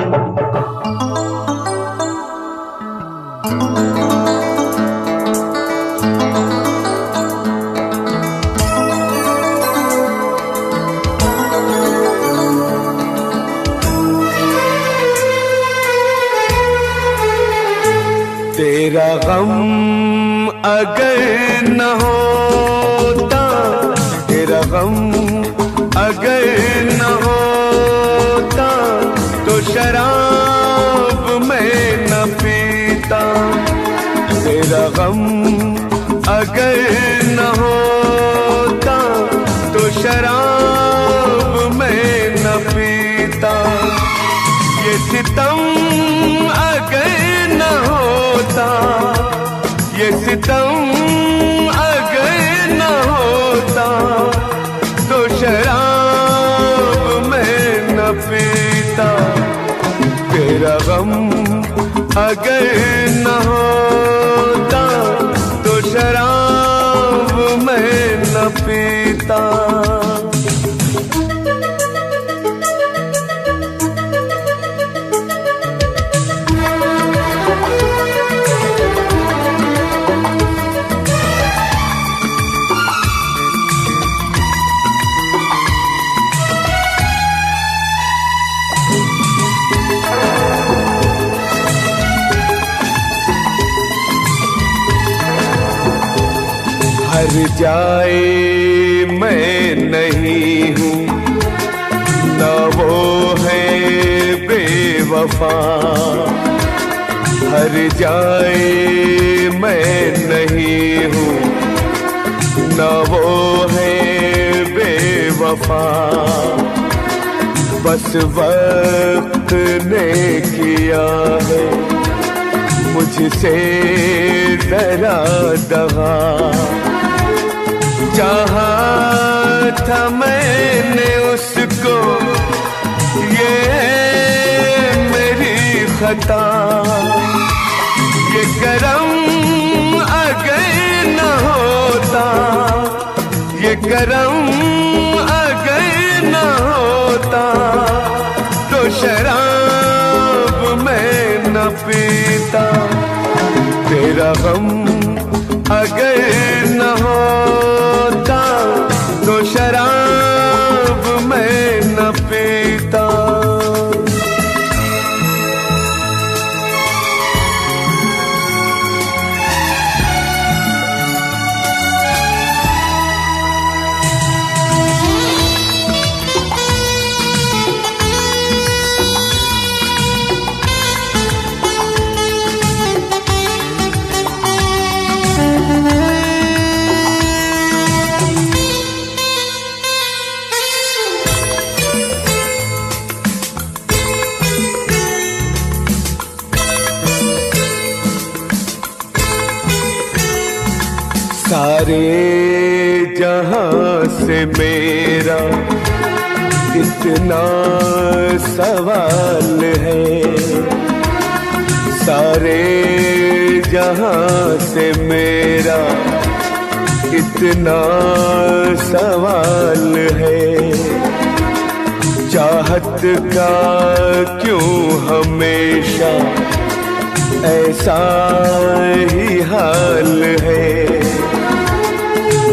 तेरा गम अगर न होता, तेरा गम अगर न होता, तो शराब मैं न पीता। तेरा गम अगर न होता, तो शराब मैं न पीता। ये सितम अगर न होता, ये सितम अगर न होता, तो शराब मैं न पीता। तेरा गम अगर न होता, तो शराब मैं न पीता। हर जाए मैं नहीं हूँ, न वो है बेवफा। हर जाए मैं नहीं हूँ, न वो है बेवफा। बस वक्त ने किया है मुझसे डरा दगा। चाहा था मैंने उसको, ये मेरी खता। ये करम अगर न होता, ये करम अगर न होता, तो शराब मैं न पीता। तेरा गम अगर न होता, तो शराब मैं न पीता। सारे जहां से मेरा इतना सवाल है, सारे जहां से मेरा इतना सवाल है, चाहत का क्यों हमेशा ऐसा ही हाल है।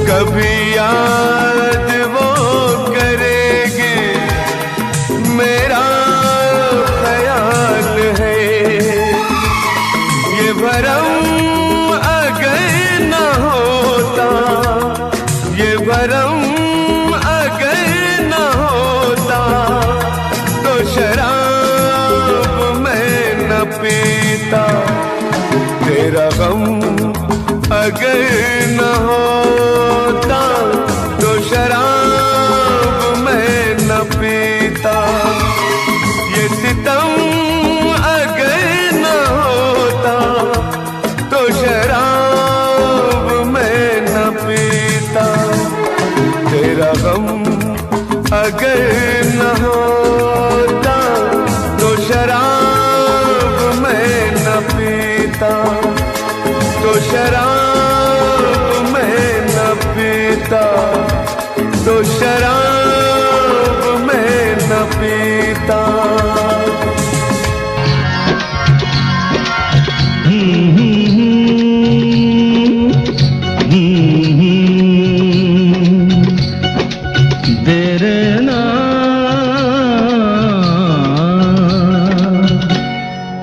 कभी याद वो करेंगे मेरा ख्याल है। ये भरम अगर न होता, ये भरम अगर न होता, तो शराब मैं न पीता। तेरा गम अगर न होता, तो शराब मैं न पीता। ये सितम अगर न होता, तो शराब मैं न पीता। तेरा गम अगर न होता, तो शराब मैं न पीता। तो शराब मैं न पीता, तो शराब मैं न पीता।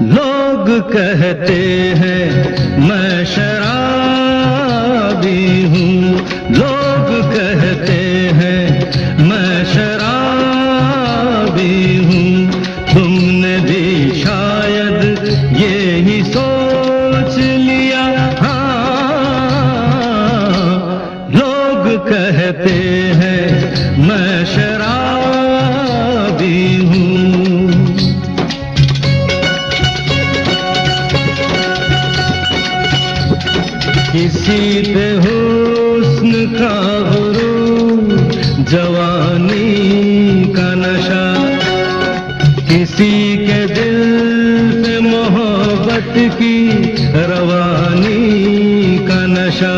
लोग कहते हैं मैं शराबी हूँ, लोग कहते हैं मैं शराबी हूँ। तुमने भी शायद यही सोच लिया। हाँ, लोग कहते हैं मैं शराबी हूँ। किसी पे हुस्न का गुरूर, जवानी का नशा, किसी के दिल पे मोहब्बत की रवानी का नशा।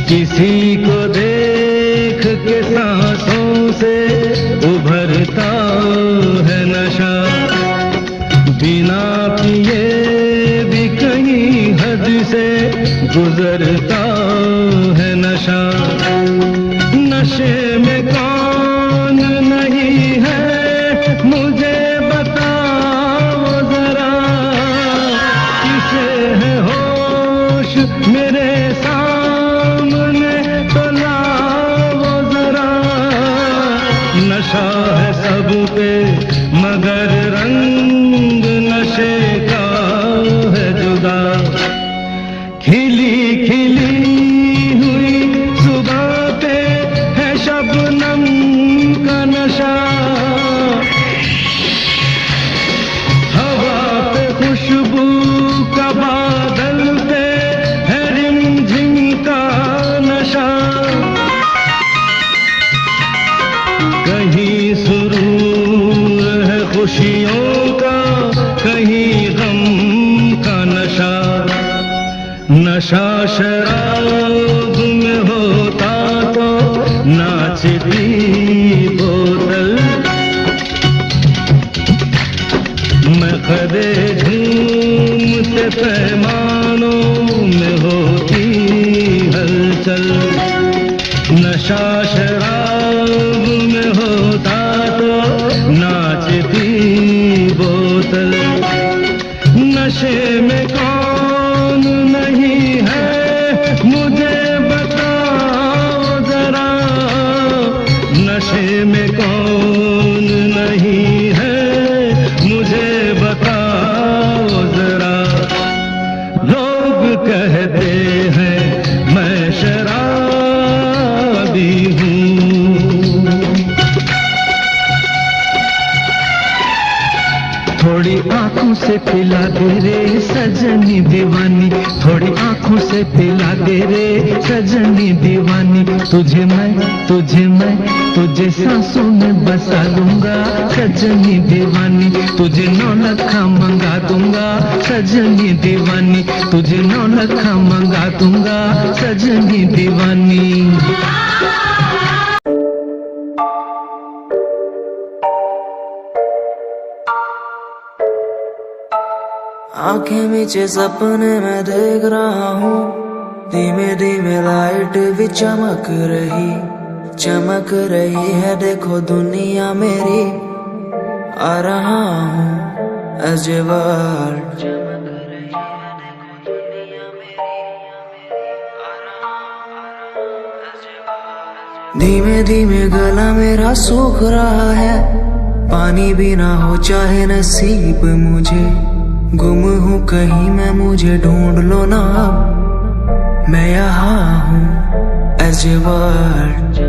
किसी को देख के सांसों से उभरता है नशा। बिना पिए भी कहीं हद से गुजरता है नशा। नशे में कौन नहीं है मुझे बताओ जरा। किसे है होश मेरे सामने तो लाओ जरा। नशा है सब पे मगर रंग नशे का है जुदा। खिली खिली हुई सुबह पे है शबनम का नशा। हवा पे खुशबू का बादल पे है रिमझिम का नशा। कहीं सुरूर है खुशियों का, कहीं गम का नशा। नशा शराब में होता तो नाचती बोतल। मैं कदे झूमते पैमानों में होती हलचल। नशा शराब में होता तो नाचती बोतल। नशे में कौन नहीं है मुझे बताओ जरा। नशे में कौन नहीं है मुझे बताओ जरा। लोग कहते हैं मैं शराबी हूँ। थोड़ी आंखों से पिला दे रे सजनी दीवानी, थोड़ी आंखों से पिला दे रे सजनी दीवानी। तुझे मैं तुझे सांसों में बसा लूंगा सजनी दीवानी, तुझे 9 लखा मंगा दूंगा सजनी दीवानी, तुझे 9 लखा मंगा दूंगा सजनी दीवानी। आंखें नीचे सपने मैं देख रहा हूँ, धीमे धीमे लाइट भी चमक रही है। देखो दुनिया मेरी आ रहा हूँ एज ए वर्ल्ड। धीमे धीमे गला मेरा सूख रहा है, पानी भी ना हो चाहे नसीब मुझे। गुम हूँ कहीं मैं, मुझे ढूंढ लो ना अब, मैं यहाँ हूँ एज ए वर्ल्ड।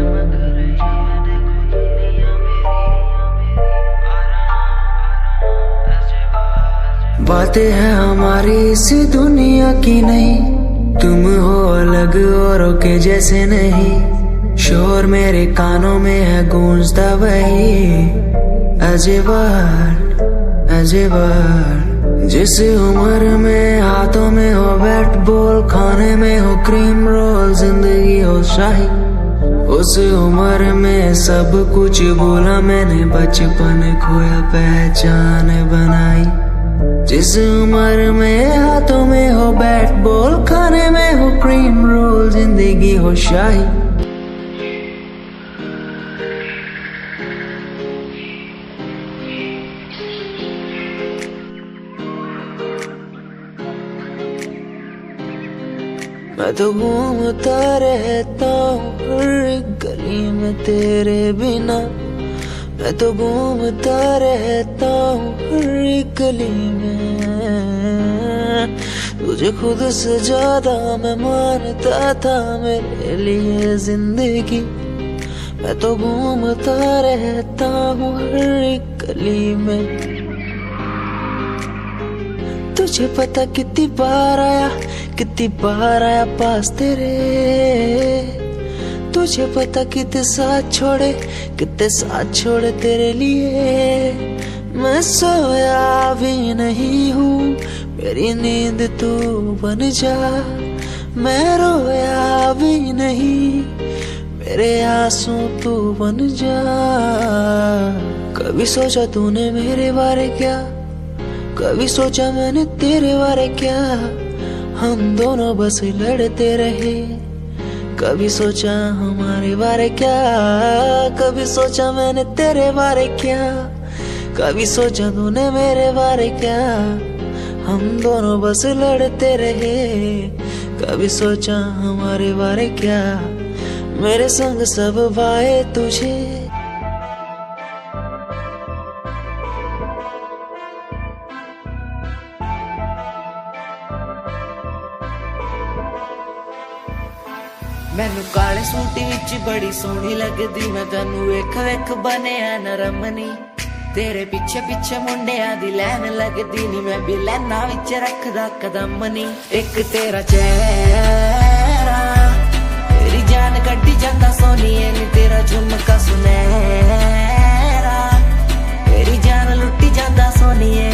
बातें हैं हमारी इस दुनिया की नहीं, तुम हो अलग औरों के जैसे नहीं। शोर मेरे कानों में है गूंजता वही as a world, as a world. जिस उम्र में हाथों में हो बैट बॉल, खाने में हो क्रीम रोल, जिंदगी हो शाही, उस उम्र में सब कुछ भूला मैंने, बचपन खोया पहचान बनाई। जिस उम्र में हाथों में हो बैट बॉल, खाने में हो क्रीम रोल, जिंदगी हो शाही। मैं तो घूमता रहता हूँ हर एक गली में तेरे बिना, मैं तो घूमता रहता हूँ हर एक गली में। तुझे खुद से ज्यादा मैं मानता था मेरे लिए जिंदगी, मैं तो घूमता रहता हूँ हर एक गली में। तुझे पता कितनी बार आया पास तेरे, तुझे पता कितने साथ छोड़े तेरे लिए। मैं सोया भी नहीं हूँ, मेरी नींद तू बन जा। मैं रोया भी नहीं, मेरे आंसू तू बन जा। कभी सोचा तूने मेरे बारे क्या, कभी सोचा मैंने तेरे बारे क्या। हम दोनों बस लड़ते रहे, कभी सोचा हमारे बारे क्या, कभी सोचा मैंने तेरे बारे क्या, कभी सोचा तूने मेरे बारे क्या। हम दोनों बस लड़ते रहे, कभी सोचा हमारे बारे क्या। मेरे संग सब वाए तुझे, मैनू काले सूट विच बड़ी सोहनी लगदी, मैं तैनू वेख वेख बनिया नरमनी। तेरे पीछे पीछे मुंडिया दी लैन लगदी नी, मैं भी लैना विच रखदा कदम नी। एक तेरा चेहरा तेरी जान कड्डी जांदा सोनिए नी, तेरा झुमका सुनहरा तेरी जान लुट्टी जांदा सोनिए।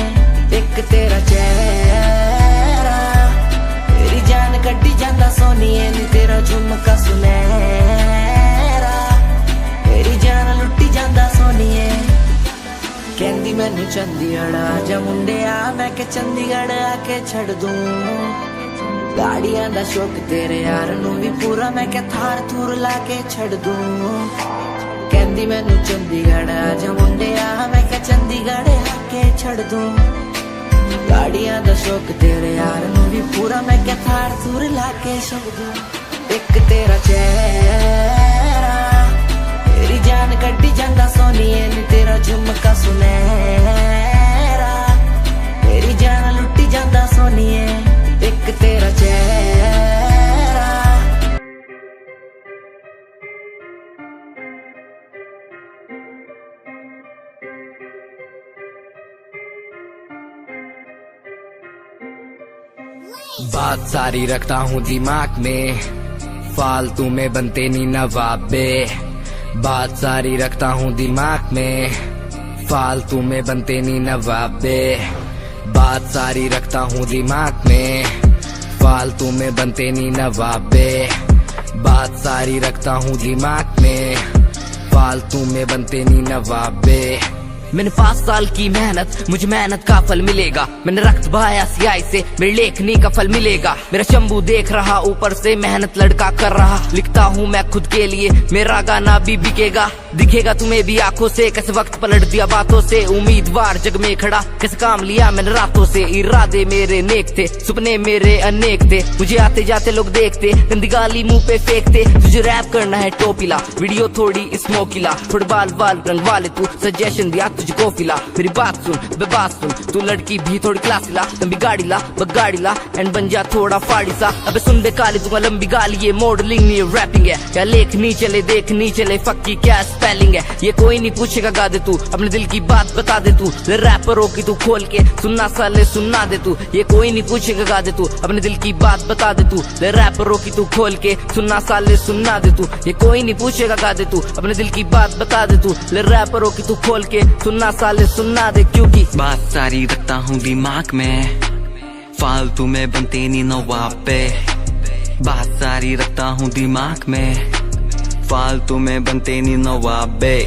एक तेरा चेहरा तेरी जान कड्डी जांदा सोनिए नी, तेरा झुमका सुनहरा तेरी जान लुट्टी जांदा सोनिए। कहंदी मैनू चंडीगढ़ आजा मुंडिया, मैं के चंडीगढ़ आके छड़ दूं। गाड़ियां दा शौक तेरे यार नू भी पूरा, मैं के थार थूर लाके छड़ दूं। कहंदी मैनू चंडीगढ़ आजा मुंडिया, मैं के चंडीगढ़ आके छड़ दूं। गाड़ियां दा शौक तेरे यार नू भी पूरा, मैं के थार थूर लाके छड़ दूं। एक तेरा चेहरा तेरी जान कड्डी जांदा सोनिए नी, तेरा झुमका सुनहरा तेरी जान लुट्टी जांदा सोनिए। एक तेरा चेहरा बात सारी रखता हूँ दिमाग में, फालतू में बनते नी नवाबे। बात सारी रखता हूँ दिमाग में, फालतू में बनते नी नवाबे। बात सारी रखता हूँ दिमाग में, फालतू में बनते नी नवाबे। बात सारी रखता हूँ दिमाग में, फालतू में बनते नी नवाबे। मैंने 5 साल की मेहनत, मुझे मेहनत का फल मिलेगा। मैंने रक्त बहाया सियाही से, मेरी लेखनी का फल मिलेगा। मेरा शंभू देख रहा ऊपर से, मेहनत लड़का कर रहा। लिखता हूँ मैं खुद के लिए, मेरा गाना भी बिकेगा। दिखेगा तुम्हें भी आंखों से, कैसे वक्त पलट दिया बातों से। उम्मीदवार जग में खड़ा, कैसे काम लिया मैंने रातों से। इरादे मेरे नेक थे, सपने मेरे अनेक थे। मुझे आते जाते लोग देखते, गंदी गाली मुंह पे फेंकते। तुझे रैप करना है टोपीला, वीडियो थोड़ी स्मोकीला। थोड़े बाल बाल रंग वाले तू, सजेशन दिया तुझको फिला। मेरी बात सुन बे बात सुन, तू लड़की भी थोड़ी क्लासी ला। लंबी गाड़ी ला बगाड़ी ला, एंड बन जा थोड़ा फाड़ी सा। अबे सुन दे काली दूंगा लंबी गाली, ये मॉडलिंग नहीं रैपिंग है। क्या लेखनी चले देखनी चले, फक्की क्या स्पेलिंग है। ये कोई नहीं पूछेगा, गा दे तू अपने दिल की बात बता दे तू। रैपरों की तू खोल के सुनना साले सुनना दे तू। ये कोई नहीं पूछेगा, गा दे तू अपने दिल की बात बता दे तू। रैपरों की तू खोल के सुनना साले सुनना दे तू। ये कोई नहीं पूछेगा, गा दे तू अपने दिल की बात बता दे तू। रैपरों की तू खोल के सुनना साले सुनना दे, क्योंकि बात सारी रखता हूँ दिमाग में, फालतू में बनते नी नवाबे। बात सारी रखता हूँ दिमाग में, फालतू में बनते नी नवाबे।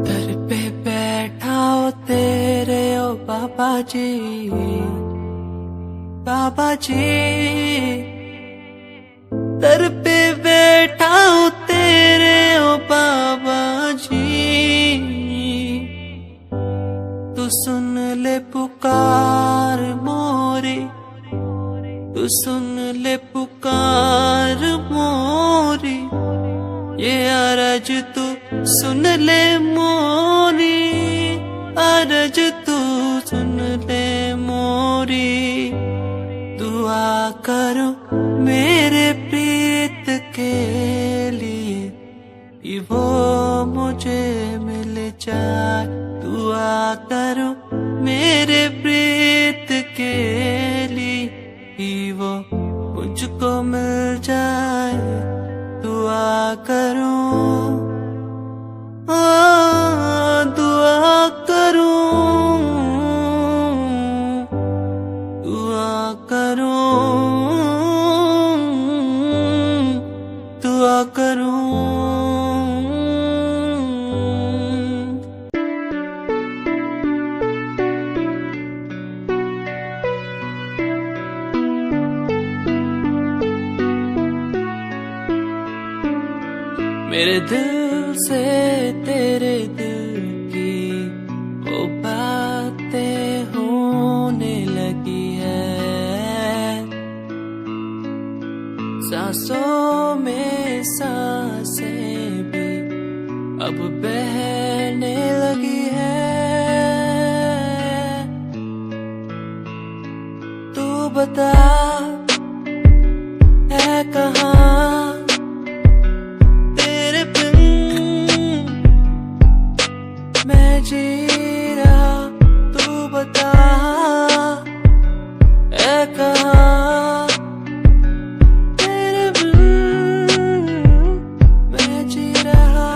दर पे बैठा हो तेरे ओ बाबा जी, बाबा जी। दर पे बैठा हूँ तेरे ओ बाबा जी। तू सुन ले पुकार मोरी, तू सुन ले पुकार मोरी। ये अरज तू सुन ले मोरी, अरज तू सुन ले मोरी। दुआ करो मेरे प्रीत के लिए, कि वो मुझे मिल जाए। दुआ करो मेरे प्रीत के लिए, कि वो मुझको मिल जाए। दुआ करो दुआ करो, दुआ करो, दुआ करो। मेरे दिल से तेरे दिल की वो बातें होने लगी है। सांसों में सांसें भी अब बहने लगी है। तू बता है कहाँ मैं जी रहा, तू बता है कहाँ तेरे बिन मैं जी रहा।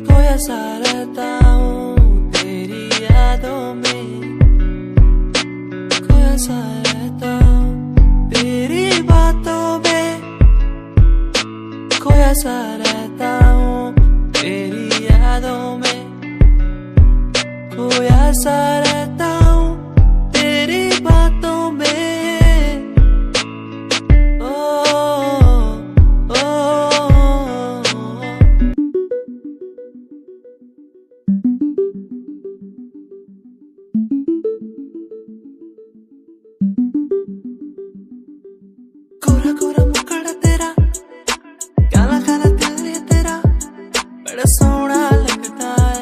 खोया सा रहता हूँ तेरी यादों में, खोया सा रहता हूँ तेरी बातों में, खोया सा रहता हूँ तेरी यादों में, खोया सा रहता हूँ तेरी बातों में। ओ, ओ, कोरा कोरा मुखड़ा तेरा, काला काला दिल ये तेरा, बड़ा सोना लगता है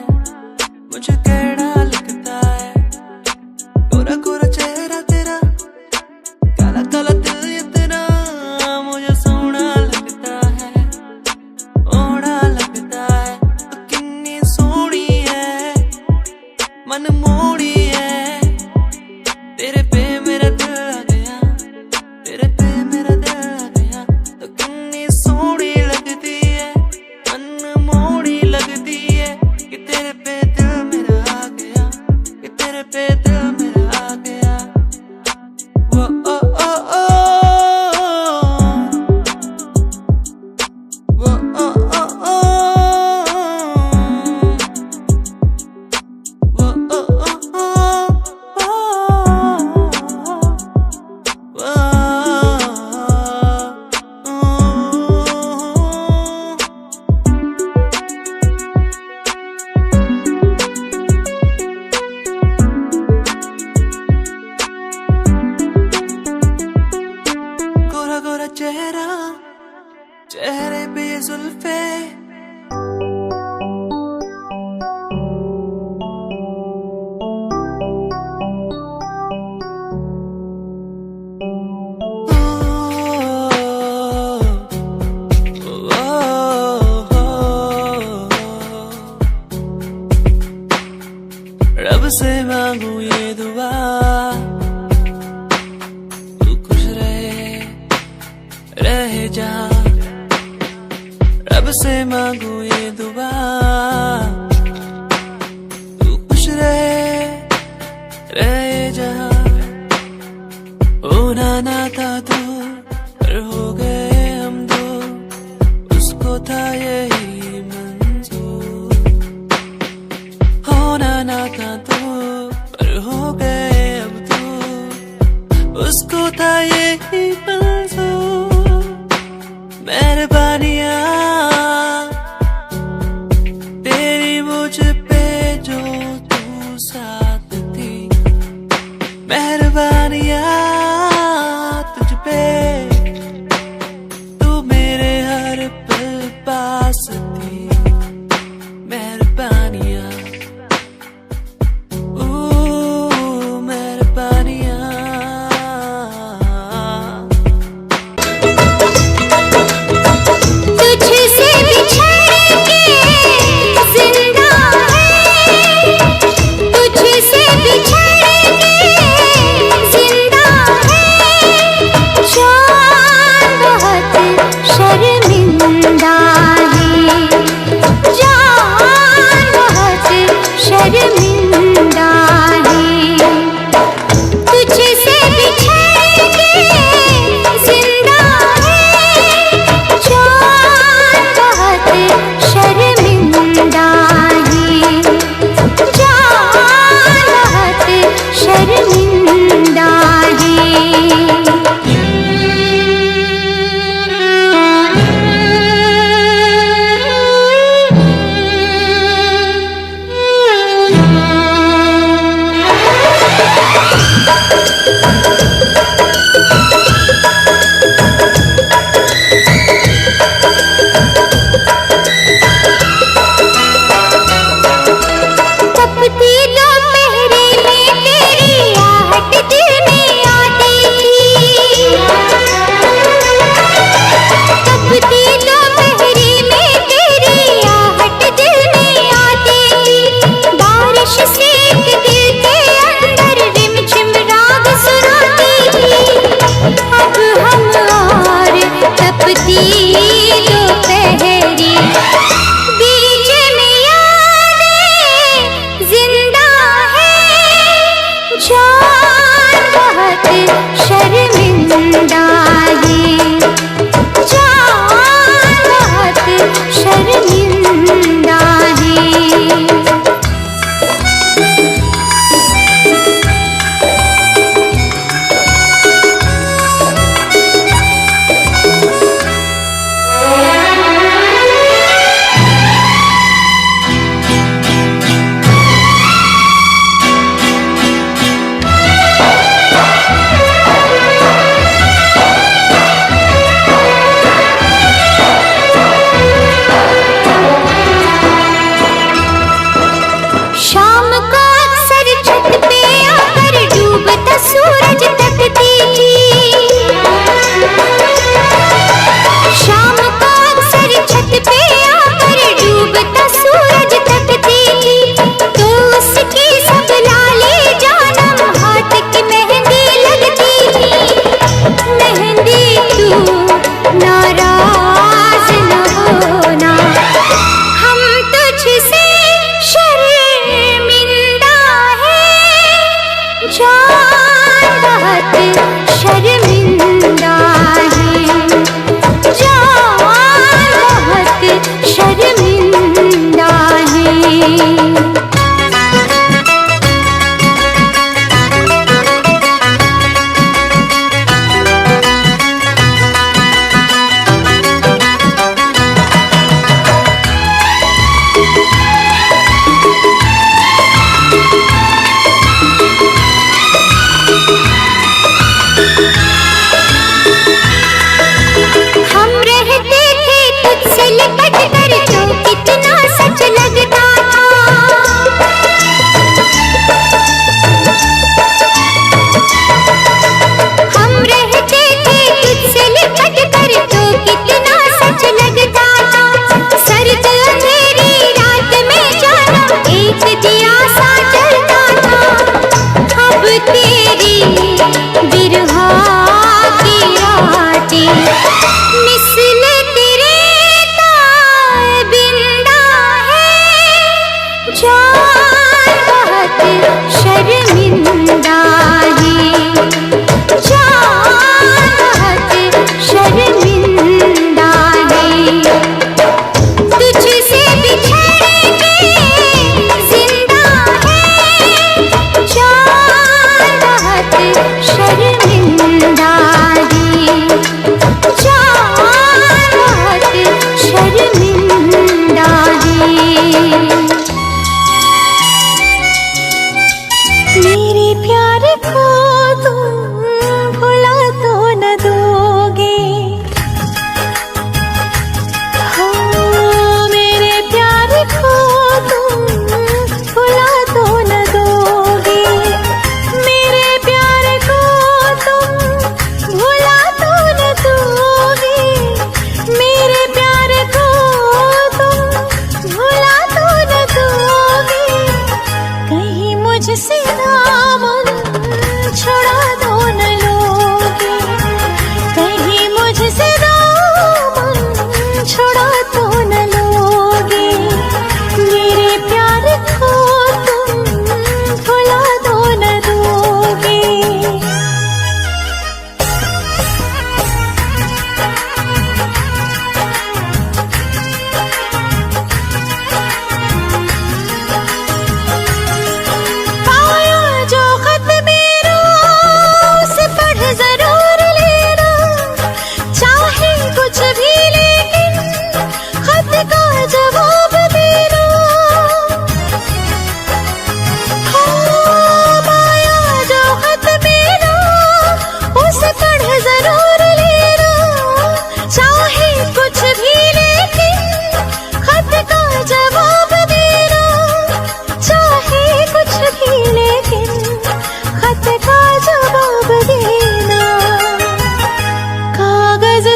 मुझे, कैड़ा लगता है। कोरा कोरा चेहरा तेरा, काला काला दिल ये तेरा, मुझे सोना लगता है। चेहरे पे ये जुल्फे रब से मांगू ये दुआ तू खुश रहे जा। रब से मांगू ये दुआ तू खुश रहे जा। होना ना था तू पर हो गए हम दो, उसको था यही मंजूर। होना ना था तू पर हो गए अब तू, उसको था यही मंजूर। मेहरबानियाँ तेरी मुझ पे जो तू साथ थी, मेहरबानियाँ तुझ पे तू मेरे हर पल पास थी। मेहरबानियाँ तुझसे बिछड़ के जिंदा है, तुझसे बिछड़ के जिंदा है। जान बहुत शर्मिंदा है, जान बहुत शर्मिंदा है। तुझसे बिछड़ के जिंदा है, जान बहुत शर्मिंदा है, जान बहुत शर्मिंदा तपती दोपहरी में तेरी आहट दिल में आती थी। तपती दोपहरी में तेरी आहट दिल में आती थी। बारिश से एक दिल के अंदर रिमझिम राग सुनाती थी। अब हम और तपती दोपहरी बीच में यादें जिंदा है। जान बहुत शर्मिंदा है, जान बहुत शर्मिंदा है।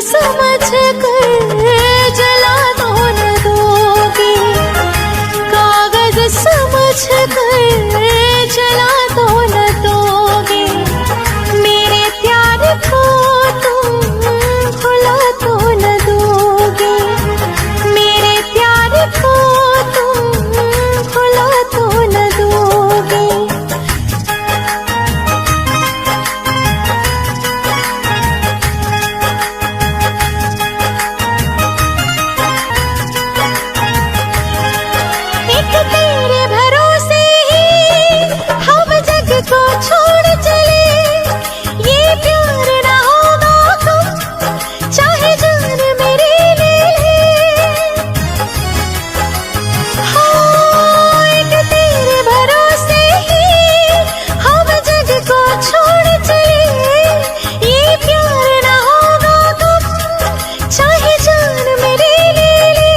समझ कर जला तो न दोगे, कागज समझ कर जला तो न दोगे, मेरे प्यार को तुम भुला तो न दोगे, मेरे प्यार को तुम भुला तो न दोगे। एक तेरे भरोसे ही हम जग को छोड़ चले, ये प्यार ना होगा कम चाहे जान मेरी ले ले। हाँ, एक तेरे भरोसे ही हम जग को छोड़ चले, ये प्यार ना होगा कम चाहे जान मेरी ले ले,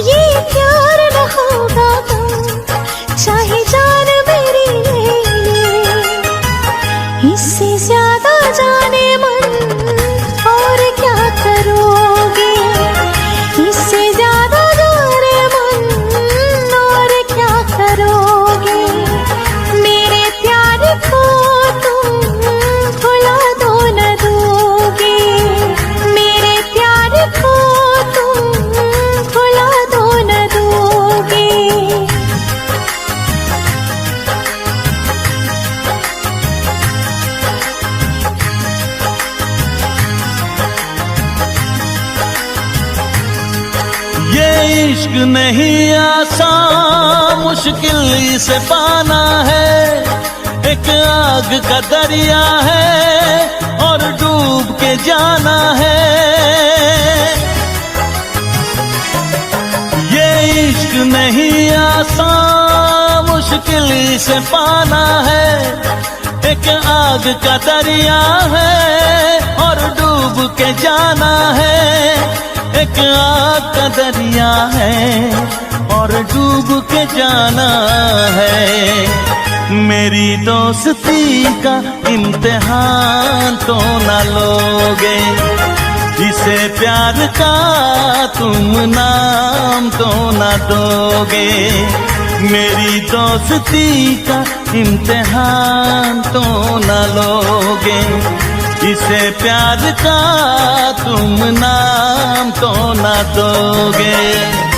ये प्यार न होगा कम चाहे जान मेरी ले ले। इससे ज्यादा जाने मन और क्या करोगे, इससे ज्यादा जाने मन और क्या करोगे, मेरे प्यार को तुम भुला दो न दोगे, मेरे प्यार को तुम भुला दो न दोगे। ये इश्क नहीं आसान, मुश्किल इसे पाना है, एक आग का दरिया है और डूब के जाना है। ये इश्क नहीं आसान, मुश्किल इसे पाना है, एक आग का दरिया है और डूब के जाना है, एक आग का दरिया है और डूब के जाना है। मेरी दोस्ती का इम्तिहान तो न लोगे, इसे प्यार का तुम नाम तो न दोगे, मेरी दोस्ती का इम्तिहान तो न लोगे, इसे प्यार का तुम नाम तो न दोगे।